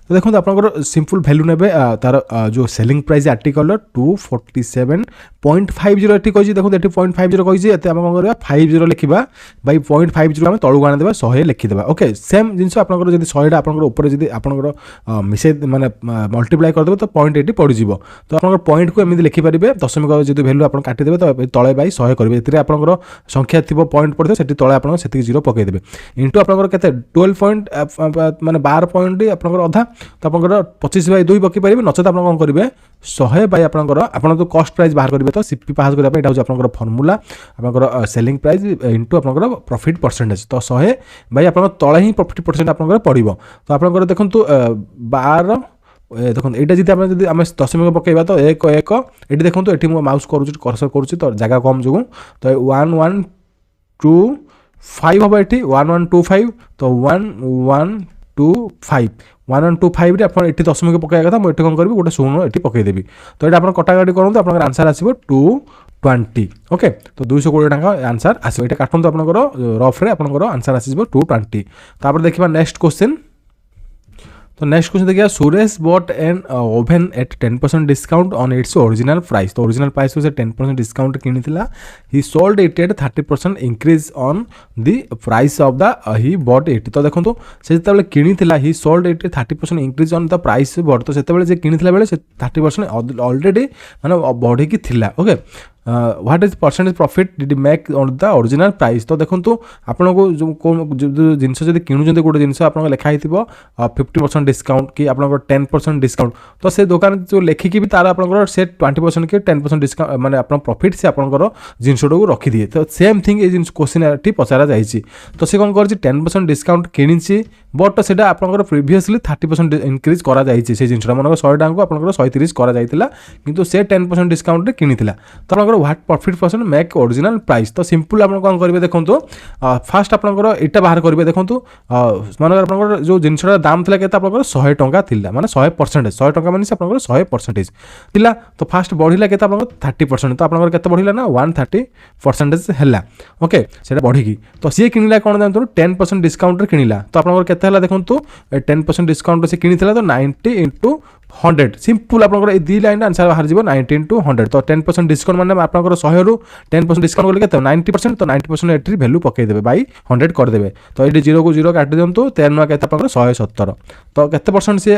तो देखो आपंकर सिंपल भैल्यू ने तार जो सेलिंग प्राइस आर्टिकल 247.50 ये कही देखो ये 0.50 कही आम कौन करवा 50 लिखा बै 0.50 आम तलू आनीदे 100 लिखिदेवा ओके सेम जिन आपंकर जब 100टा आपंकर जब आपंकर मिसे माने मल्टीप्लाई करदेवे तो पॉइंट ये पड़ज तो आप पॉइंट को एमती लिखिपारे दशमिक जो भैल्यू आप काटिदेवे तो तले बै 100 करेंगे ये आपंकर संख्या थी पॉइंट पड़े से तले आप जीरो पकईदेवे इंटू आपंकर के 12 पॉइंट माने 12 पॉइंट आपंकर अधा तो आपंकर 25/2 पकई पारे नचेत आप कौन करेंगे 100 बै आपंकर आप तो कस्ट प्राइस बाहर करेंगे तो सीपी बाहर करने यहाँ हूँ फर्मूला आपंकर सेलिंग प्राइस इंटू आपंकर प्रॉफिट परसेंटेज तो 100 बै आप तले ही प्रॉफिट परसेंट आपंकर पड़ो तो आपंकर देखो 12 देखो यहाँ जी आम दशमिक पकईवा तो 1 1 ये देखो ये माउस कर्सर करुँच तो जगह कम जो तो 1125 हम ये 1125 तो 1125 1125 आप दशमिक पकड़ा था मुझे कौन करी गोटे 0 ये पकईदेवी तो ये आप कटाकटी करूँ आप आंसर आसो 220 ओके तो 220 टका आंसर आसो ये काटूँ आपंकर रफ्रे आपंकर आंसर आसो 220 तापर देखा नेक्स्ट क्वेश्चन तो नेक्स्ट क्वेश्चन देखिए Suresh bought an oven at 10% discount on its original price तो ओरिजिनल प्राइस को से 10% डिस्काउंट किनी he sold it at 30% increase on the price of the he bought it तो देखो से जो किनी he sold it 30% increase on the price bought तो से किनी बेले से 30% ऑलरेडी माने बढ़ी थिला okay what is percentage profit did make on the original price तो देखो आपन को जो जिनस जब किणुचे गोटे जिनस आप लिखाई 50% डिस्काउंट कि आप 10% डिस्काउंट तो से दुकान जो लेखिकी भी तार आप से 20% कि 10% डिस्काउंट माने आप प्रॉफिट से आपंकर जिनटा को रखिदिए तो सेम थिंग ये क्वेश्चन ये पचरा जाइए तो सी कौन कर 10% डिस्काउंट किणी बट से आपंकर प्रिवियसली 30% इंक्रीज करा जाइए से जिनटा मन 100 टाँग को आप 130 कराइला किंतु से 10% डिस्काउंट किनी तो आप what profit percent make original price तो सिंपल आप कौन करेंगे देखो फास्ट आपंकर यहाँ बाहर करेंगे देखो मन आप जो जिनटा दाम था के 100 टंका थिला माने 100% 100 टंका माने आप 100% थिला तो फास्ट बढ़िला के 30% तो आपंकर के बढ़िला ना 130% है ओके से बढ़ी तो सी किणिला कौन जानते 10% डिस्काउंट किणिला तो आपंकर के देखो 10% डिस्काउंट से किणी तो 90 इंटू 100 सिंपल आपंकर ये दी लाइन आंसर बाहर जीव 90 इंटू 100 तो 10% डिस्काउंट माने आपंकर 100 रु 10% डिस्काउंट कले 90% तो 90% एट्री वैल्यू पकईदेवे बाई 100 करदेवे तो ये 0 को 0 काटी दिंतु 10 के 170 तो केते परसेंट से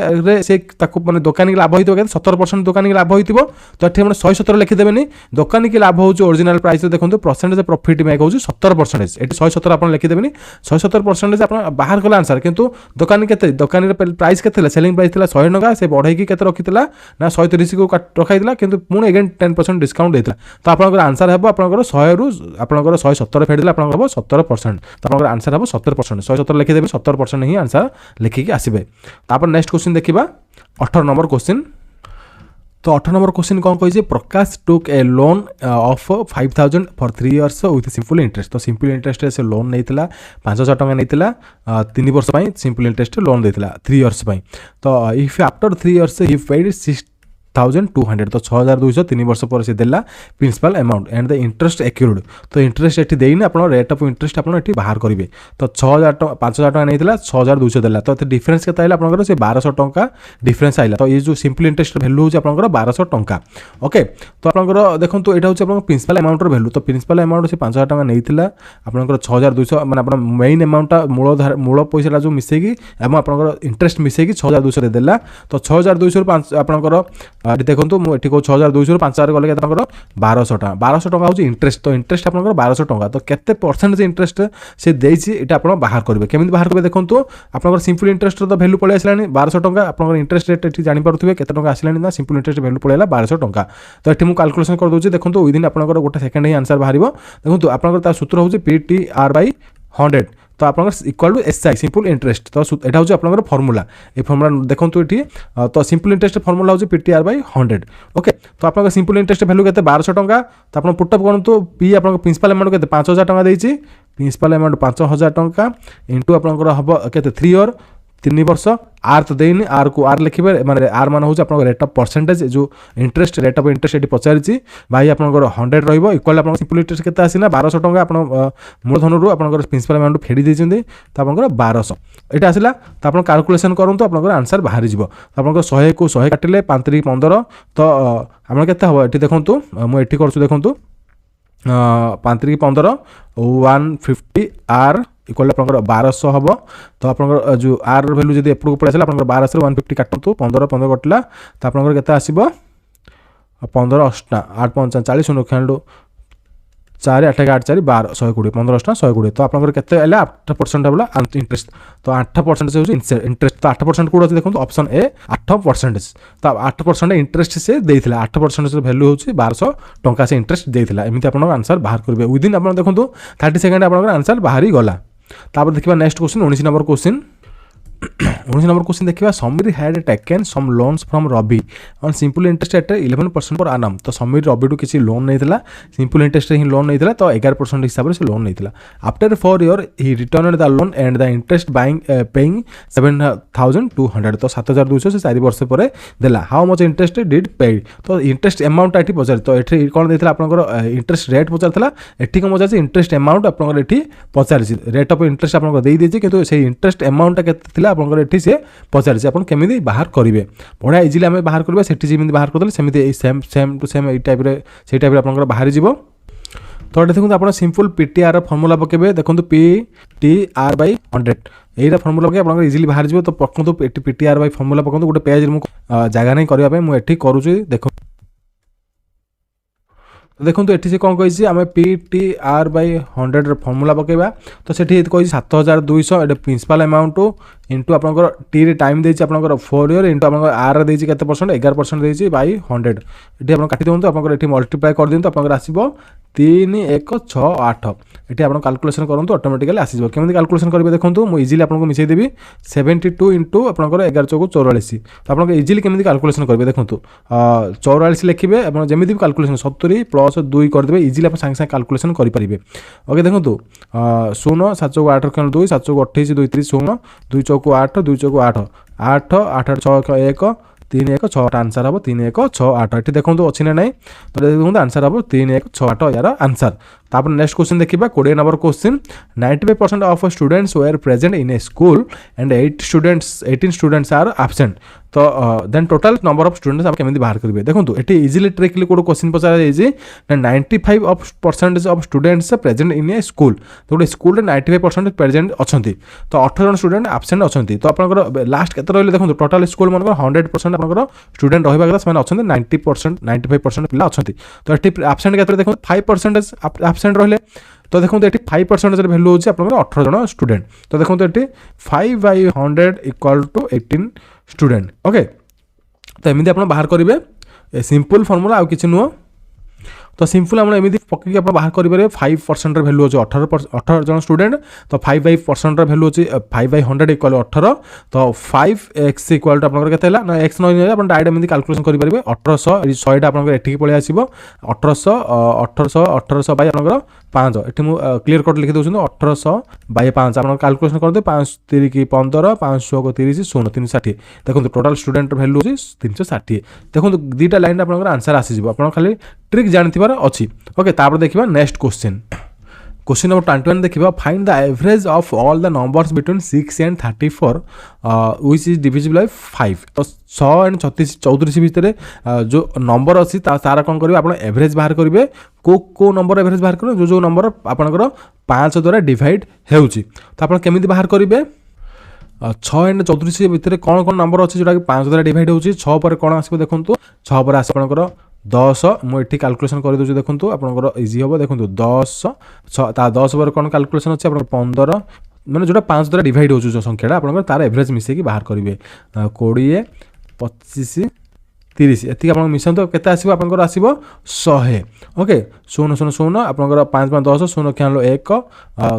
माने दुकानी लाभ होइतो 70% दुकानी लाभ होइतो तो ये 170 लिखिदेवे दुकानी की लाभ होउछ ओरिजिनल प्राइस देखो परसेंटेज प्रॉफिट मेक होउछ 70% ये 170 आप लिखिदेवे 170% आप बाहर कले आंसर किंतु दुकानी के दुकानी प्राइस के सेलिंग प्राइस 100 टका से बढ़ाई के रखीला ना 130 को रखाई किंतु पुणी अगेन 10% डिस्काउंट देता तो आपंकर आंसर है आपंकर 100 रु आपंकर 170 फेडिले आप 70% तो आपंकर आंसर है 70% 170 लिखिदेवे 70% ही आंसर लिखिकी आसबे तापर नेक्स्ट क्वेश्चन देखिबा 18 नंबर क्वेश्चन तो 18 नंबर क्वेश्चन कौन कही Prakash took a loan of 5000 for 3 years with simple interest तो सिंपल इंटरेस्ट से लोन नहीं 5000 टका नहीं 3 वर्ष सिंपल इंटरेस्ट लोन देता 3 इयर्स तो if after 3 years he paid 6200 तो 6200 3 वर्ष पर से देला principal amount and the interest accrued तो इंटरेस्ट ये देनी आप रेट ऑफ इंटरेस्ट आप बाहर करेंगे तो 6000 5000 टका नहीं 6200 देला तो डिफरेंस के आपंकर से 1200 टका डिफरेंस आइला तो ये जो सिंपल इंटरेस्ट वैल्यू होची आपंकर 1200 टका ओके तो आपंकर देखो यहाँ हूँ प्रिंसिपल अमाउंट वैल्यू तो प्रिंसिपल अमाउंट से 5000 टका नहीं आपंकर 6200 माने आप मेन अमाउंटा मूल पैसा जो मिसेगी आपंकर इंटरेस्ट मिसेगी 6200 देला तो 6200 आपंकर देखो मुझे कहूँ 6200 5000 गले 1200 टका 1200 टका हूँ इंटरेस्ट तो इंटरेस्ट आपंकर 1200 टका तो केते परसेंटेज इंटरेस्ट से देछि एटा आप बाहर करेंगे केमी बाहर करेंगे देखो आपंकर सिंपल इंटरेस्ट तो वैल्यू पड़े आसला 1200 टका आपंकर इंटरेस्ट रेट ये जानीपे केते टका आसला ना सिंपल इंटरेस्ट वैल्यू पड़ेगा 1200 टका तो ये मुझे कैलकुलेशन कर दूसरी देखो विदिन आपंकर गोटे सेकेंड ही आंसर बाहर देखो आपंकर सूत्र हूँ PTR/100 तो आप equal to SI simple interest तो यहाँ हूँ आप फर्मूला ये फर्मूला देखो ये तो सिंपल इंटरेस्ट फर्मूला हूँ PTR/100 ओके तो आप सिंपल इंटरेस्ट वैल्यू के 1200 टका तो आप पुटअप करूँ पी आप प्रिंसिपल अमाउंट के 5000 टका देती प्रिंसिपल अमाउंट 5000 टका इंटू आपंकर हम के 3 इयर 3 वर्ष आर तो देनी आर को आर लिखे माने आर मान होची आपन रेट ऑफ परसेंटेज जो इंटरेस्ट रेट ऑफ इंटरेस्ट एटी पचारिची भाई आपन 100 रहइबो इक्वल आपन सिंपल इंटरेस्ट केते आसीना 1200 टका आपन मूलधन रु आपन प्रिंसिपल अमाउंट फेडी देछिंदी त आपन 1200 एटा आसीला त आपन कैलकुलेशन करंतु आपन आंसर बाहरी जिवो त आपन 100 को 100 काटिले 5 3 15 तो आपन केते हबो एटी देखंतु मु एटी करछु देखंतु 5 3 15 150 आर इक्वल आप 1200 हम तो आप जो आर भैल्यू जब एपट को पड़े आप 1200 150 काटतु 15 15 कटला तो आप के आसो 15 8 8 5 40 खेलु 4 8 8 4 12 120 15 8 120 तो आपंकर के 8% होला इंटरेस्ट तो 8% से इंटरेस्ट तो 8% कौन अच्छे देखो ऑप्शन ए 8% तो 8% इंटरेस्ट से देता 8% वैल्यू हूँ 1200 टंका से इंटरेस्ट देता एमती आप आंसर बाहर करेंगे विदिन आप देखो 30 सेकेंड आप आंसर बाहरी गला तापर देखिए next question 19 number question 19 number question देखिए Sameer had taken some loans from Ravi on simple interest at 11% per annum तो समीर रवि टू किसी लोन नहीं था सिंपल इंटरेस्ट ही लोन नहीं था तो 11% हिसाब से लोन नहीं था after 4 year he return the loan and the interest buying paying 7200 तो 7200 से 4 वर्ष पर देला how much interest did paid तो इंटरेस्ट अमाउंट एटी पचार तो ये कौन देता आपंकर इंटरेस्ट रेट पचार एटी कौन पचार इंटरेस्ट अमाउंट आपंकर ये पचार रेट ऑफ इंटरेस्ट आपको दे दीजिए किंतु से इंटरेस्ट अमाउंट के आपंकर ये से पचार आप केमी बाहर करेंगे बढ़िया इजिली आम बाहर करवा से बाहर करदे सेमती सेम सेम टू सेम से टाइप आप बाहरी जीव तो ये देखो आप सिंपल पीटीआर फर्मुला पकेबे देखो PTR by 100 यही फर्मुला पके आप इजिली बाहर जीव तो पकड़ू PTR by फर्मुला पकड़ू गोटे पेज मुझे जगह नहीं करने मुझे करुँच देखो तो देखो ये से कौन कही आम PTR by 100 फर्मुला पकेबा तो से कही 7200 ये प्रिंसिपल अमाउंट इंटू आपंकर टी टाइम देती आपंकर 4 ईयर इंटू आप आर देती के 11% देती बाई 100 ये आप काटी दिखाँ आप मल्टीप्लाई कर दिखाँ आपंकर आसो 3168 ये आप कैलकुलेशन करूँ ऑटोमेटिकली आसो केमी कैलकुलेशन करेंगे देखो मुझे इजिली आपको मिसेदेवी 72 इंटू आपंकर 11 चौक 44 तो आप इजिली केमी कैलकुलेशन करेंगे देखो 44 लिखे आप जमी भी कैलकुलेशन 70 प्लस 2 करदे इजिली आप सागे सागे कैलकुलेशन करेंगे ओके देखो 0 7 चौक 8 खेल 2 7 चौक 28 2 3 0 2 चौक 8 2 चौक 8 8 8 6 1 3 1 6 आंसर हम 3 1 6 8 ये देखो अच्छी ना ना तो देखो आंसर हम 3 1 6 8 यार आंसर तापर नेक्स्ट क्वेश्चन देखिबा 20 number question 95% of students were present in a school and 18 students are absent तो then total number of students आप केमिति बाहर करिवे देखंतु एटी इजीली ट्रिकली कोड क्वेश्चन पचारा जाय जे 95% of students present in a school तो गोटे स्कूल 95% प्रेजेंट अछंती तो 18 जन स्टूडेंट एब्सेंट अछंती तो आपनकर लास्ट केते रहले देखंतु टोटल स्कूल मनकर 100% आपनकर स्टूडेंट रहबा कथा समान अछंती 90% 95% पिला अछंती तो एटी एब्सेंट केते देखो 5% एब्सेंट रहले तो देखो ये 5% वैल्यू होची आपन 18 जन स्टूडेंट तो देखो ये 5/100 इक्वल टू 18 स्टूडेंट ओके तो एमती आप बाहर करेंगे सिंपल फर्मुला आउ किसी नुह तो सिंपल आप एमती पकईक आप बाहर करेंगे 5% वैल्यू अच्छे 18 जन स्टूडेंट तो 5/% वैल्यू अच्छे 5/100 इक्वल 18 तो 5x इक्वल टू आप ना एक्स नहीं आप डायरेक्ट एमती कैलकुलेशन करेंगे 1800 100 आप पलि आसो 1800 बाई आप 5 ये क्लीयर कट लिखी दूसरी 1800 बाई 5 आप कैलकुलेशन करते 5 3 की 15 5 को 30 0 360 देखो टोटल स्टूडेंट वैल्यू अच्छी 360 देखो दुईटा लाइन आप आंसर आसीज आप खाली ट्रिक जानवर अच्छी ओके तापर देखिए नेक्स्ट क्वेश्चन क्वेश्चन नंबर 21 देखिए find the average of all the numbers between 6 and 34 which is divisible by 5 तो 100 एंड 34 भितर जो नंबर अच्छी तार कौन करेंगे आप एवरेज बाहर करेंगे को नंबर एवरेज बाहर करेंगे जो नंबर आपंकर 5 द्वारा डिवाइड होउची तो आप केमी बाहर करेंगे 6 एंड 34 भितर कौन कौन नंबर अच्छे जोटा कि 5 द्वारा डिवाइड होउची 6 पर कौन आसो देखो 6 पर आस आपंकर 10 मुझे कैलकुलेशन कर दूसरी देखो आपंकर इजी हम देखो 10 पर कौन कैलकुलेशन अच्छे आप 15 मैंने जोटा 5 द्वारा डिवाइड हो संख्याटा आप तार एवरेज मिसेक बाहर करेंगे 20 25 30 ଏତିକି ଆପଣ ମିଶାନ୍ତୁ କେତେ ଆସିବ ଆପଣଙ୍କର ଆସିବ 100 ଓକେ 0 0 0 ଆପଣଙ୍କର 5 5 10 0 ଖେଳିଲ 1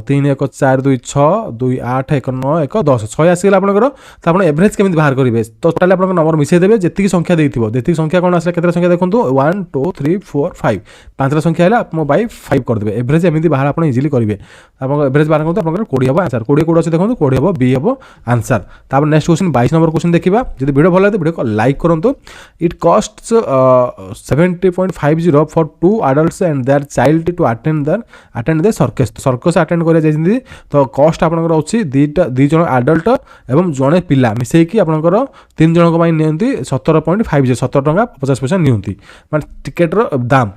3 1 4 2 6 2 8 1 9 1 10 100 ଆସିଗଲା ଆପଣଙ୍କର ତ ଆପଣ ଏଭରେଜ କେମିତି ବାହାର କରିବେ ତ ଟୋଟାଲି ଆପଣଙ୍କ ନମ୍ବର ମିଶାଇ ଦେବେ ଯେତିକି ସଂଖ୍ୟା ଦେଇଥିବ ଯେତିକି ସଂଖ୍ୟା କ'ଣ ଆସିଲା କେତେ ସଂଖ୍ୟା ଦେଖନ୍ତୁ 1 2 3 4 5 ପାଞ୍ଚଟା ସଂଖ୍ୟା ହେଲା ଆପଣ ବାଇ 5 କରିଦେବେ ଏଭରେଜ ଏମିତି ବାହାର ଆପଣ ଇଜିଲି କରିବେ ଆପଣଙ୍କ ଏଭରେଜ ବାହାର କରନ୍ତୁ ଆପଣଙ୍କର 20 ହେବ ଆନ୍ସର 20 କୋଉଠି ଅଛି ଦେଖନ୍ତୁ 20 ହେବ B ହେବ ଆନ୍ସର ତାପରେ ନେକ୍ସଟ କ୍ୱେଶ୍ଚନ 22 ନମ୍ବର क्वेश्चन ଦେଖିବା ଯଦି ଭିडियो ଭଲ ଲାଗେ ଭିडियो ଲାଇକ୍ କରନ୍ତୁ it costs 70.50 for 2 adults and their child to attend the circus attend करिया जाइछिन तो कॉस्ट आपनकर अछि दी जण एडल्ट एवं जणे पिला मिसै कि आपनकर 3 जण को पई नियंती 17.50 17 टका 50 पैसा नियंती माने टिकट रो दाम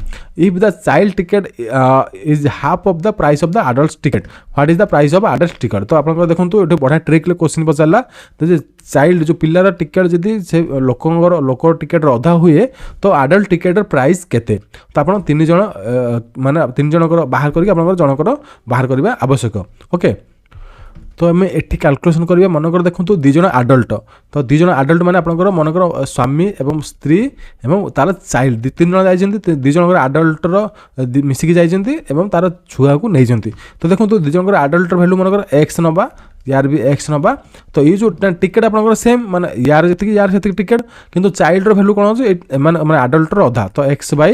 if the child ticket is half of the price of the adult ticket what is the price of adult ticket तो आपनकर देखंतु एटे बडा ट्रिक ले क्वेश्चन पचारला तो चाइल्ड जो पिलार टिकेट जदि से लोक टिकेट अधा हुए तो एडल्ट टिकेट प्राइस केते तो आप 3 जण माने 3 जनकर बाहर करके आपनकर जनकर बाहर करबा आवश्यक ओके तो आम एटी कैलकुलेशन करिया मनकर देखंतु 2 जण एडल्ट तो 2 जण एडल्ट माने आपनकर मनकर स्वामी एवं स्त्री एवं तार चाइल्ड 3 जण जाइछन्ती 2 जनकर एडल्ट रो मिसिकी जाइछन्ती एवं तार छुआ को नै जंती तो देखंतु 2 जनकर एडल्ट वैल्यू मनकर x नबा यार भी एक्स नबा तो ये जो टिकेट आपनकर सेम माने यार जति यार सेति टिकेट किंतु चाइल्ड रो वैल्यू कोन हो माने एडल्ट रो अधा तो x बाय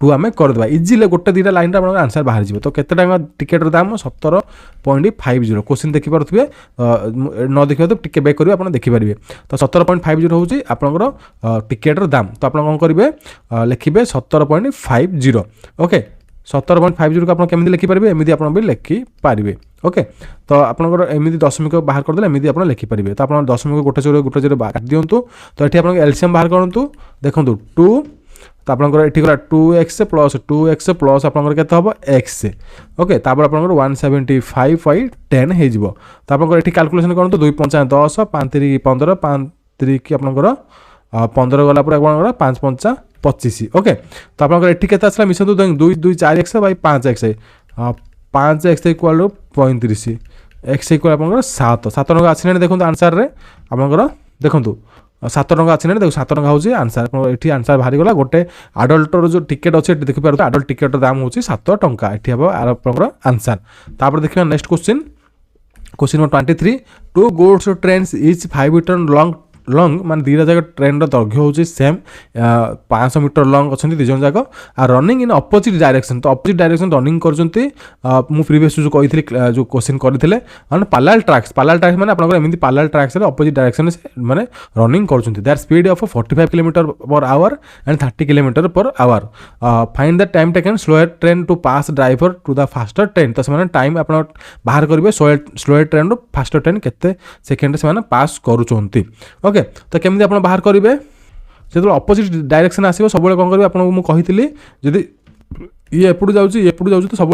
2 आमे कर देबा इजीली गोटे दीटा लाइन रे आपनकर आंसर बाहर जिवो तो केते टाका टिकेट रो दाम 17.50 क्वेश्चन देखि परथुबे न देखिबे तो टिके बैक करिवे आपन देखि परिबे तो 17.50 होउची आपनकर टिकेट रो दाम तो आपन कोन करिवे लिखिबे 17.50 ओके 17.50 को आप केमी लिखिपारे एमती आप लिखिपारे ओके तो आपंकर एमती दशमिक बाहर करदे एमती आप लिखिपारे तो आप दशमिक गोटे जोड़े काट दिंतु तो ये आप एलसीएम बाहर करूँ देखो 2 तो आपंकर ये गला 2x प्लस आपंकर केते हम x ओके तापर आपंकर 175/10 हो तो आपंकर ये कैलकुलेशन करूँ 2 5 10 5 3 15 5 3 की आपंकर 15 गला पर आपंकर 5 5 25 ओके तो आपंकर ये केते आसला मिशन 2 2 4x by 5x 5x equal 35 x equal आपंकर 7 टका आसने देखो आंसर रे आपंकर देखो 7 टका आसने देखो 7 टका होची आंसर ये आंसर बाहरी गला गोटे एडल्ट जो टिकेट अच्छे देखि पार एडल्ट टिकेट दाम होची 7 टका ये हम आपंकर आंसर तापर देखिए next question number 23 2 goods trains each 5 meter long मान दीटा जाक ट्रेन दैर्घ्य होची सेम 500 मीटर लंग अच्छा दीज जाक आ रनिंग इन अपोजिट डायरेक्शन तो अपोजिट डायरेक्शन रनिंग करछंती मु प्रीवियस जो कहिथि जो क्वेश्चन करथिले माने पैरेलल ट्रैक्स माने आपनकर एमिति पैरेलल ट्रैक्स रे अपोजिट डायरेक्शन से माने रनिंग करछंती their speed of 45 km/h and 30 km/h find the time taken slower train to pass driver to the faster train तो से टाइम आपन बाहर करिवे स्लोअर ट्रेन रो फास्टर ट्रेन केते सेकंड से माने पास करूछंती ओके तो केमती आप बाहर करेंगे जो अपोजिट डायरेक्शन आसो सब कौन करेंगे आपको मुझे कही जदि ये एपटू जाऊँगी तो सब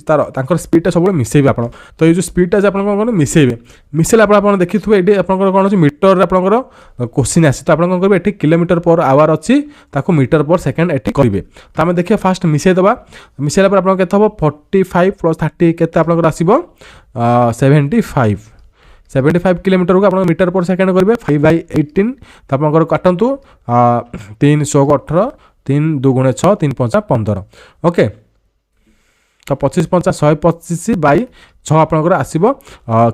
तार स्पीडा सब मिसेबे आप तो ये जो स्पीडा आप कौन मिसेबे मिसेले आप देखिए ये आप कौन अच्छे मीटर आपंकर क्वेश्चन आसी तो आप कौन करेंगे ये km/h अच्छी मीटर पर सेकेंड ये करेंगे तो आम देखिए फास्ट मिसेदेवा मिसेला आप केते हम 45 + 30 केते आप आसो 75 किलोमीटर को आप मीटर पर सेकेंड करेंगे 5/18 तो आप काटतु 318 3 2 × 6 3 5 15 ओके तो 25 5 125 बाई 6 आपंकर आसो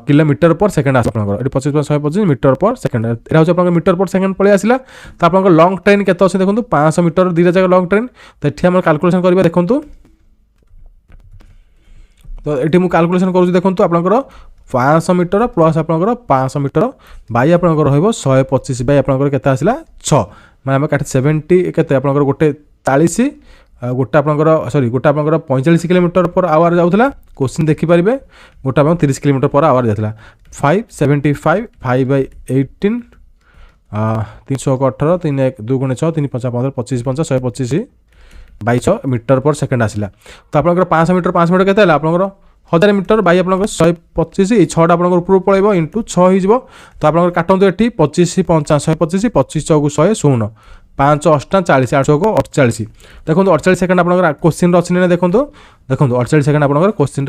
किलोमीटर पर सेकेंड आस 25 125 मीटर पर सेकेंड यहाँ हूँ आप मीटर पर सेकेंड पलि आसला तो आप लंग ट्रेन के देखो 500 मीटर दीटा जगह लंग ट्रेन तो ये आम कैलकुलेशन करवा देखूँ तो ये मुझे कैलकुलेशन करूँ देखो आपंकर 500 मीटर प्लस आपंकर 500 मीटर बाई आपंकर रही 125 बाई आपंकर केते आसला 6 माने आम काटे 70 केते आपंकर गोटे 40 गोटे आपंकर सॉरी गोटे आपंकर 45 km/h जाऊला क्वेश्चन देखिपारे गोटे आप 30 km/h जाता 575 5/18 318 3 1 2 × 6 3 5 15 25 5 125 बाई 6 मीटर पर सेकेंड आसला तो आपंकर 500 मीटर केते आपंकर 1000 मीटर बाई आप 125 ये 6टा आप ऊपर पड़े इंटू 6 हो तो आप काटतु ये 25 5 125 25 6 100 16 पाँच अष्टा 40 8 48 देखो 48 सेकेंड आप क्वेश्चन अच्छी ना देखो देखो 48 सेकेंड आप क्वेश्चन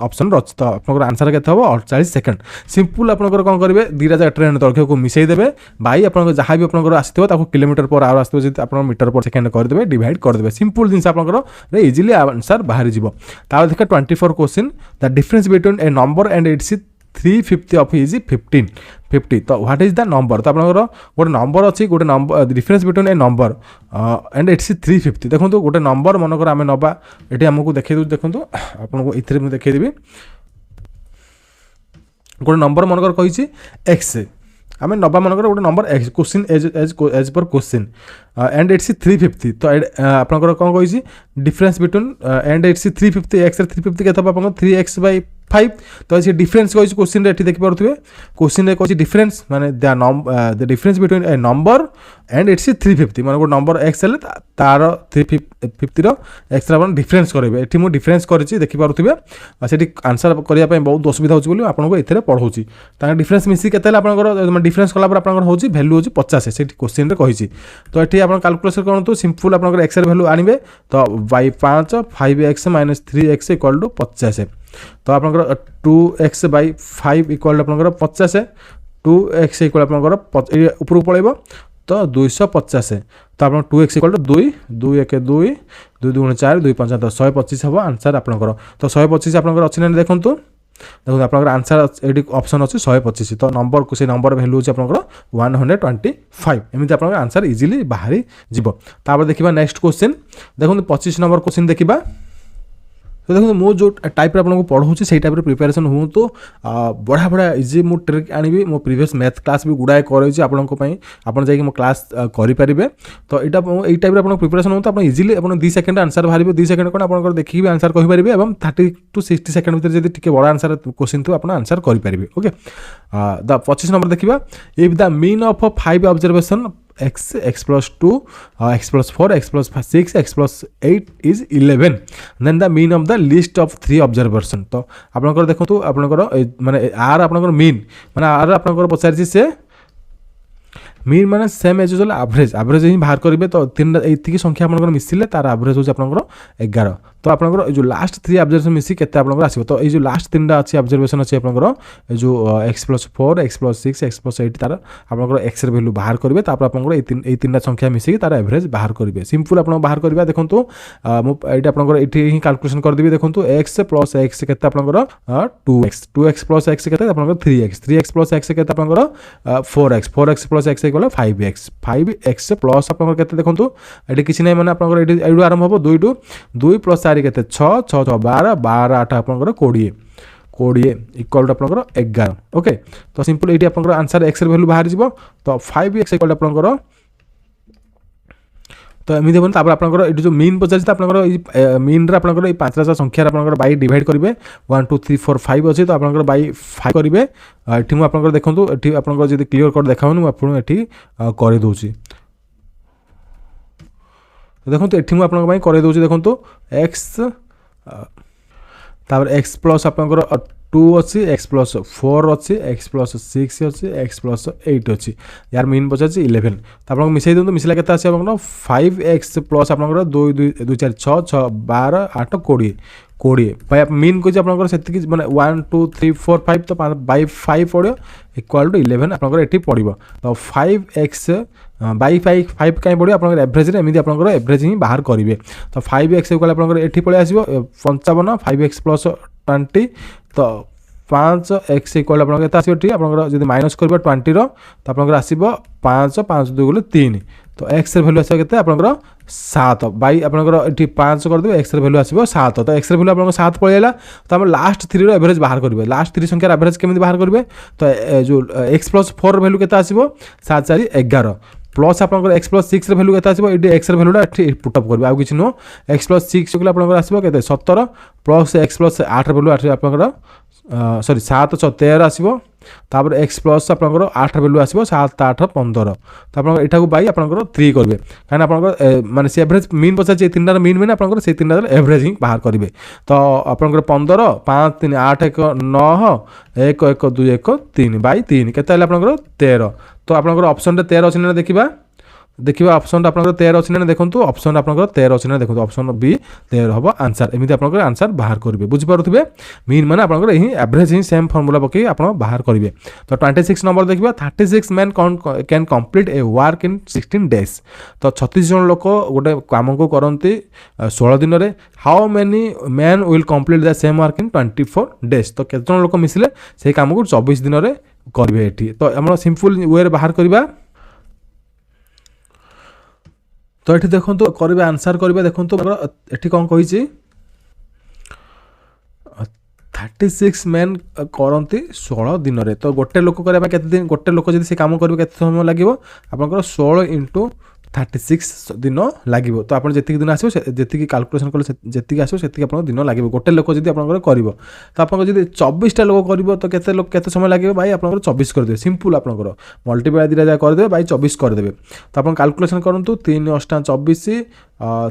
ऑप्शन अच्छी तो आप आंसर के 48 सेकेंड सिंपल आप कौन करेंगे दुटा जगह ट्रेन तथ्य को मिसईदेवे बाई आप जहाँ भी आप आसो किलोमीटर पर आवर आसो जी आप मीटर पर सेकेंड करदे डिवाइड करदे सिंपल जिन आप इजिली आंसर बाहरी जीव देखा 24 question the difference between a number and its 350 of is 50 तो व्हाट इज द नंबर तो आप गोटे नंबर अच्छी गोटे number difference between a number and its 350 देखो गोटे नंबर मनकर आम नवा ये आमको देखा देखो आपको ये देखी गोटे नंबर मनकर कही एक्स आम नवा मनकर गोटे number x question as per question and its 350 तो आपंकर कौन कही difference between and its 350 x 350 के 3x/5 तो ये डिफरेंस कही क्वेश्चन ये देखिपे क्वेश्चन कही डिफरेंस माने the difference between a number and its 350 माने गोटे नंबर एक्स है तार 350 एक्स डिफरेंस करेंगे ये मुझे डिफरेंस करी देखिपे से आंसर करने बहुत असुविधा होगी आपको ये पढ़ाऊँगी डिफरेंस मिसी के डिफरेंस कलापर आप भैल्यू हो 50 से क्वेश्चन कही तो ये आप कैलकुलेशन करूँ सिंपल आप एक्स भैल्यू आने तो बाई 5 5x - 3x = 50 तो आप 2x/5 इक्वल आप 50 2x इक्वल आप ऊपर पड़ेब तो 250 तो आप 2x इक्वल 2 2 1 2 2 2 4 2 5 10 125 हम आंसर आपंकर तो 125 आपंकर अच्छी ना देखो देखो आप आंसर ये ऑप्शन अच्छी 125 तो नंबर को से नंबर वैल्यू होची आपनकर 125 एमती आप आंसर इजिली बाहरी जीव तापर देखिबा नेक्स्ट क्वेश्चन देखो 25 नंबर क्वेश्चन देखिबा तो देखो मो जो टाइप आपको पढ़ाऊँ से टाइप प्रिपेरेसन हूँ तो बढ़िया बढ़िया इजी मु ट्रिक आनी मो प्रीवियस मैथ क्लास भी गुड़ाए कर आप मो क्लास करेंगे तो यहाँ यही टाइप प्रिपेरेसन हो तो आप इजिली आप 2 सेकेंड आंसर बाहर 2 सेकेंड कौन आप देखिए भी आंसर कहींपारे और 30 to 60 सेकेंड भर जब बड़ा आंसर क्वेश्चन थो आप आंसर करेंगे ओके द 25 नंबर देखा if the mean of 5 observation x plus 2 x plus 4 x plus 6 x plus 8 is 11 then the mean of the list of 3 observation तो आपनकर देखो आपनकर माने आर आपनकर मीन माने आर आपनकर पचार से मीन माने सेम एज यूजुअल एवरेज ही बाहर करेंगे तो 3 एतिकी संख्या आपनकर मिसिले तार एवरेज हो आपनकर 11 तो आपनकर जो लास्ट 3 ऑब्जर्वेशन मिसी केते आपनकर आसीबो तो ये जो लास्ट 3टा अछि ऑब्जर्वेशन अछि आपनकर जो x plus 4 x plus 6 x plus 8 तार आपनकर x रे वैल्यू बाहर करेंगे तापर आपनकर ए 3टा संख्या मिसी तार एवरेज बाहर करेंगे सिंपल आपन बाहर करबा देखंतु मो एटा आपनकर एठी ही कैलकुलेशन कर देबी देखंतु x plus x केते आपनकर 2x plus x केते आपनकर 3x plus x केते आपनकर 4x plus x 5x plus आप देखो ये किसी ना मैंने आप आरंभ हम 2 2 + 4 के 6 6 6 12 12 8 आप 20 20 इक्वल टू आप 11 ओके तो सिंपल ये आप आंसर एक्स वैल्यू बाहर जीव तो 5x इक्वल आप तो एमती हम आप जो मीन पचार आप मीन आप 5टा संख्यार आप बाई डिवाइड करेंगे 1 2 3 4 5 अच्छे तो आप बाई 5 करेंगे ये मुझे देखो ये आप क्लीयर कट देखा मुझे कर दूसरी देखो ये मुझे कर दूसरी देखो एक्स तापर एक्स प्लस आपंकर 2 अच्छी एक्स प्लस 4 अच्छी एक्स प्लस 6 अच्छी एक्स प्लस 8 अच्छी यार मीन पचार 11 तो आप मिसाई दिखाँ मिसला के 5x प्लस आप 2 2 2 4 6 6 12 8 20 20 भाई आप मीन को से मैंने 1 2 3 4 5 तो बाई 5 पड़ो इक्वाल टू 11 आपंकर पड़ो तो 5x बाई 5 कहीं पड़ो आप एवरेज एमती आप एवरेज ही बाहर करेंगे तो 5x इक्वाल आपंकर ये पलि आस 55 5x प्लस 20 तो 5x इक्वाल आप माइनस कर 20 तो आप आसो 5 5 2 गले 3 तो एक्स भैल्यू आस के 7 बाई आपंकर ये 5 करदे एक्स भैल्यू आसो 7 तो एक्स भैल्यू आप 7 पड़ेगा तो आम लास्ट 3 एवरेज बाहर करेंगे लास्ट 3 संख्यार एवरेज केमी बाहर करेंगे तो जो एक्स प्लस 4 भैल्यू के आसो 7 4 11 प्लस आप एक्स प्लस 6 भैल्यू के आसो ये एक्स भैल्यूटा पुटअप करेंगे आउ कि नुह एक्स प्लस 6 आप आसो के 17 प्लस एक्स प्लस 8 भैल्यू आप सॉरी 7 6 13 आसो तापर एक्स प्लस आप 8 भैल्यू आसो 7 8 15 तो आप यहाँ बाई आप 3 करेंगे कहीं आप माने से एवरेज मीन पचार 3टार मीन मीन आप 3टार एवरेज ही बाहर करेंगे तो आप 15 5 3 8 1 9 1 1 2 1 3 बाई 3 के आप 13 तो आप ऑप्शन 13 अच्छे ना देखा देखिए ऑप्शन आपनकर 13 अछि ना देखंतु ऑप्शन आपनकर 13 अछि ना देखंतु ऑप्शन बी 13 हबो आंसर एमिति आपनकर आंसर बाहर करिवे बुझि पारुथिबे मीन माने आपनकर एही एवरेज ही सेम फार्मूला पके आपण बाहर करिवे तो 26 नंबर देखिबा 36 man can complete A work in 16 days तो 36 जन लोक गोटे काम को करंती 16 दिन रे how many man will complete the same work in 24 days तो केते जन लोक मिसिले से काम को 24 दिन रे करिवे एठी तो हम सिंपल वे रे बाहर करिबा तो ये देखो करेंगे आंसर करेंगे देखो ये कौन कही 36 मैन करती 16 दिन रे तो गोटे लोक करने के दिन गोटे लोक जब से कम करेंगे के समय लगे आप 16 इंटू 36 दिन लगे तो आप जी दिन आसो जी काल्कुलेसन कले जी आसो से दिन लगे गोटे लोक जब आप कर तो आप 24टा लोक कर तो केते समय लगे भाई आप 24 करदे सिंपल आप मल्टीप्लाई दिटा करदे भाई 24 करदे तो आप काल्कुलेसन करूँ 3 8 24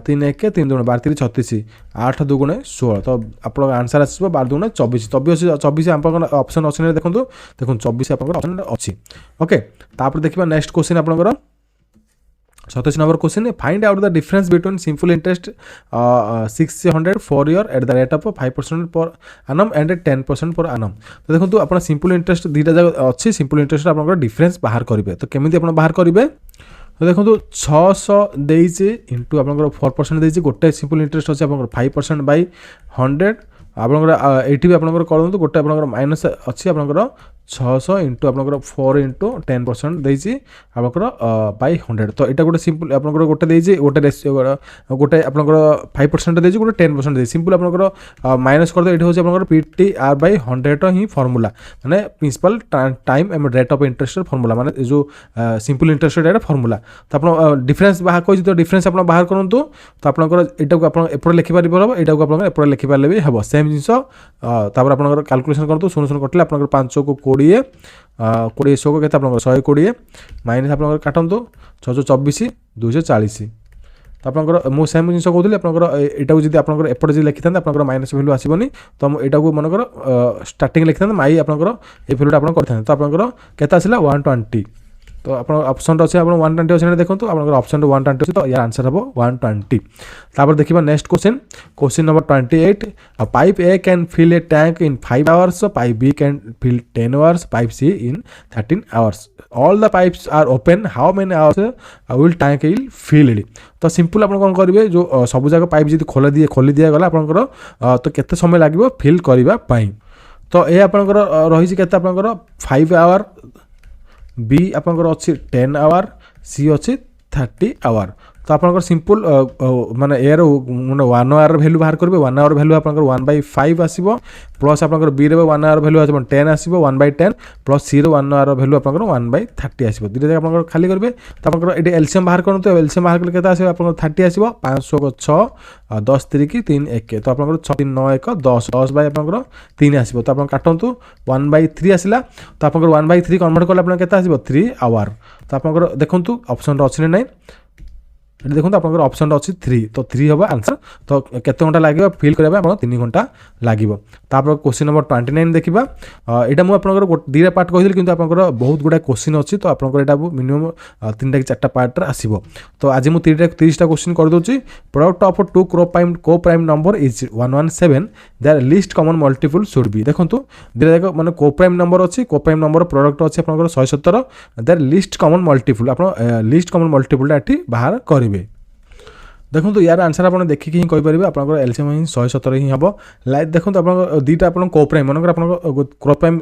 3 1 3 2 12 3 36 8 2 गुणे 16 तो आप आंसर आसो 12 2 24 24 आप ऑप्शन अच्छे देखो देखो 24 आप ऑप्शन अच्छी ओके तापर देखिए नेक्स्ट क्वेश्चन आपंकर 27 number question find out the difference between simple interest 600 4 year at the rate of 5% पर आनम एंड 10% पर आनम तो देखो आप सिंपल इंटरेस्ट दुईटा जगह अच्छी सिंपल इंटरेस्ट आप डिफरेंस बाहर करेंगे तो केमी आप बाहर करेंगे तो देखो 600 देइचे इंटू आप 4% देइचे गोटे सिंपल इंटरेस्ट अच्छे आप 5% बाय 100 आपंकर ये भी आपंकर करूँ गोटे आप माइनस अच्छी आपंकर 600 इंटू आप 4 इंटू 10% देइची आपंकर बाय 100 तो यहाँ गोटे सिंपल आपंकर गोटे देइची गोटे रेशियो गोटे आपंकर 5% देइची गोटे 10% देइची सिंपल आपंकर माइनस कर दे ये होची आपंकर PTR बाय 100 ही फॉर्मूला माने principal time and rate of interest formula माने जो सिंपल इंटरेस्ट रेट फॉर्मूला तो आप डिफरेंस बाहर कोई तो डिफरेंस आप बाहर करूँ तो आपंकर यहाँ आप एपटे लिखिपारे हम यहाँ आप एपटे लिखिपारे भी हम सेम जिनस आप कैलकुलेशन करते 0 कटिले आप 5 को 20 20 100 को केते आपनकर 120 माइनस आपनकर काटंतु 624 240 तो आपनकर मो सेम जिनस कहूली आपनकर एटा जदी आपनकर एपटे जदी लिखिथान आपनकर माइनस वैल्यू आसीबनी तो एटा को मनकर स्टार्टिंग लिखिथान माई आपनकर ए वैल्यूटा आपन करथान तो आपनकर केते आसिला 120 तो आप ऑप्शन अच्छे आप 120 अच्छे देखो आप ऑप्शन 120 अच्छे तो यार आंसर हम 120 तापर देखिए next question number 28 pipe A can fill a tank in 5 hours pipe B can fill 10 hours pipe C in 13 hours all the pipes are open how many hours will tank will filled तो simple आप कौन करेंगे जो सब जगह pipe जी खोली दिया गला आपंकर तो केते समय लगे फिल करने तो ये आपंकर रही केते आपंकर 5 आवर बी आपंकर अच्छी 10 आवर सी अच्छी 30 आवर तो आपंकर सिंपल माने एयर माने 1 आवर वैल्यू बाहर करेंगे 1 आवर वैल्यू आपंकर 1/5 आसीबो प्लस आपंकर बी रे 1 आवर वैल्यू आसीबो 10 आसीबो 1/10 प्लस सी रे 1 आवर वैल्यू आपंकर 1/30 आसीबो दुटा जगह आपंकर खाली करेंगे तो आपंकर एटी एलसीएम बाहर करन तो एलसीएम बाहर करले केता आसीबो आपंकर 30 आसीबो 500 को 6 10 3 की 3 1 तो आपंकर 6 3 9 1 10 10 बाय आपंकर 3 आसीबो तो आपन काटंतु 1/3 आसीला तो आपंकर 1/3 कन्वर्ट करले आपन केता आसीबो 3 आवर तो आपंकर देखंतु ऑप्शन रो अछि नै देखो आप ऑप्शन अच्छी 3 तो 3 हम आंसर तो केते घंटा लगे फिल करबा आप 3 घंटा लगे तापर क्वेश्चन नंबर 29 देखिबा एटा मु आपनकर दीटा पार्ट कहिदल किंतु आपनकर बहुत गुडा क्वेश्चन अछि तो आपनकर एटा मिनिमम 3टा कि 4टा पार्ट रे आसीबो तो आज मु 30टा क्वेश्चन कर दोची प्रोडक्ट ऑफ टू को prime number is 117 their list common multiple should be देखंतु दीटा जाक माने को प्राइम नंबर अछि को प्राइम नंबर प्रोडक्ट अछि आपनकर 117 देयर लिस्ट कॉमन मल्टीपल आपन लिस्ट कॉमन मल्टीपल एठी बाहर करिवे देखो तो यार आंसर आप देखिक ही कहीपर आप एलसीएम ही 117 ही हम लाइक देखो आप दुईटा आप को प्राइम मनकर आप को प्राइम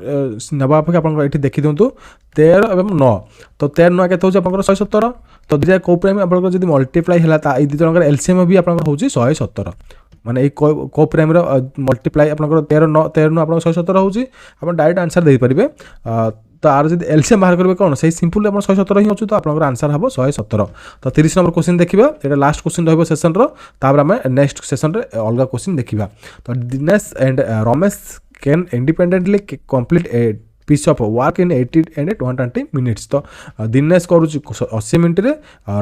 नवा अपेक्षा आप देखी दिंतु 13 और 9 तो 13 9 के आप 117 तो दुईटा को प्राइम आप मल्टीप्लाई है ये दुजन एलसीएम भी आप 117 माने को प्राइम मल्टीप्लाई आप 13 9 13 आप 117 होची आप डायरेक्ट आंसर दे पारे तो आर जब एलसीएम बाहर करेंगे कौन से सिंपल आप 117 ही अच्छे तो आप आंसर हम 117 तो 30 नंबर क्वेश्चन देखा ये लास्ट क्वेश्चन रही सेसन तापर आम नेक्स्ट सेसन अलग क्वेश्चन देखा तो Dinesh and Ramesh can independently complete A piece of work in 80 and 120 minutes तो दिनेश करुची 80 मिनट रे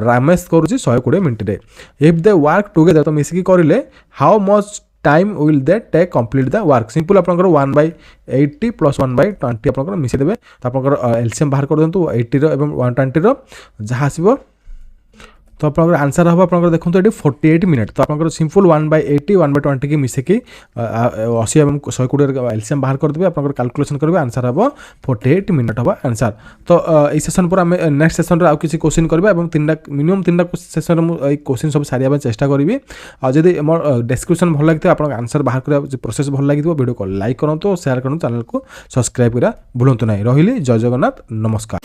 रमेश करुची 120 मिनट रे इफ दे वर्क टुगेदर तो मिसिकी करिले how much time will they take complete the work simple आपनकर 1/80 प्लस 1/20 आपनकर मिसे देबे तो आपनकर एलसीएम बाहर कर दंतु 80 रो एवं 120 रो जहा आसीबो तो आप आंसर हम आप देखो ये 48 मिनट। तो आप सिंपल 1/80 1/20 की मिसेकी 80 और 120 एलसीएम बाहर करदे आप कैलकुलेशन करेंगे आंसर हम 48 मिनट हम आंसर। तो ये सेसन पर आम नेक्स्ट सेसन में आउ किसी क्वेश्चन करवा मिनिमम 3टा सेसन मुझे क्वेश्चन सब सारे चेष्टा करी। आदि मोर डिस्क्रिप्शन भल लगी आप आंसर बाहर करने प्रोसेस भल लगी वीडियो को लाइक करूँ शेयर करूँ चैनल को सब्सक्राइब करा भूलु ना। रही जय जगन्नाथ नमस्कार।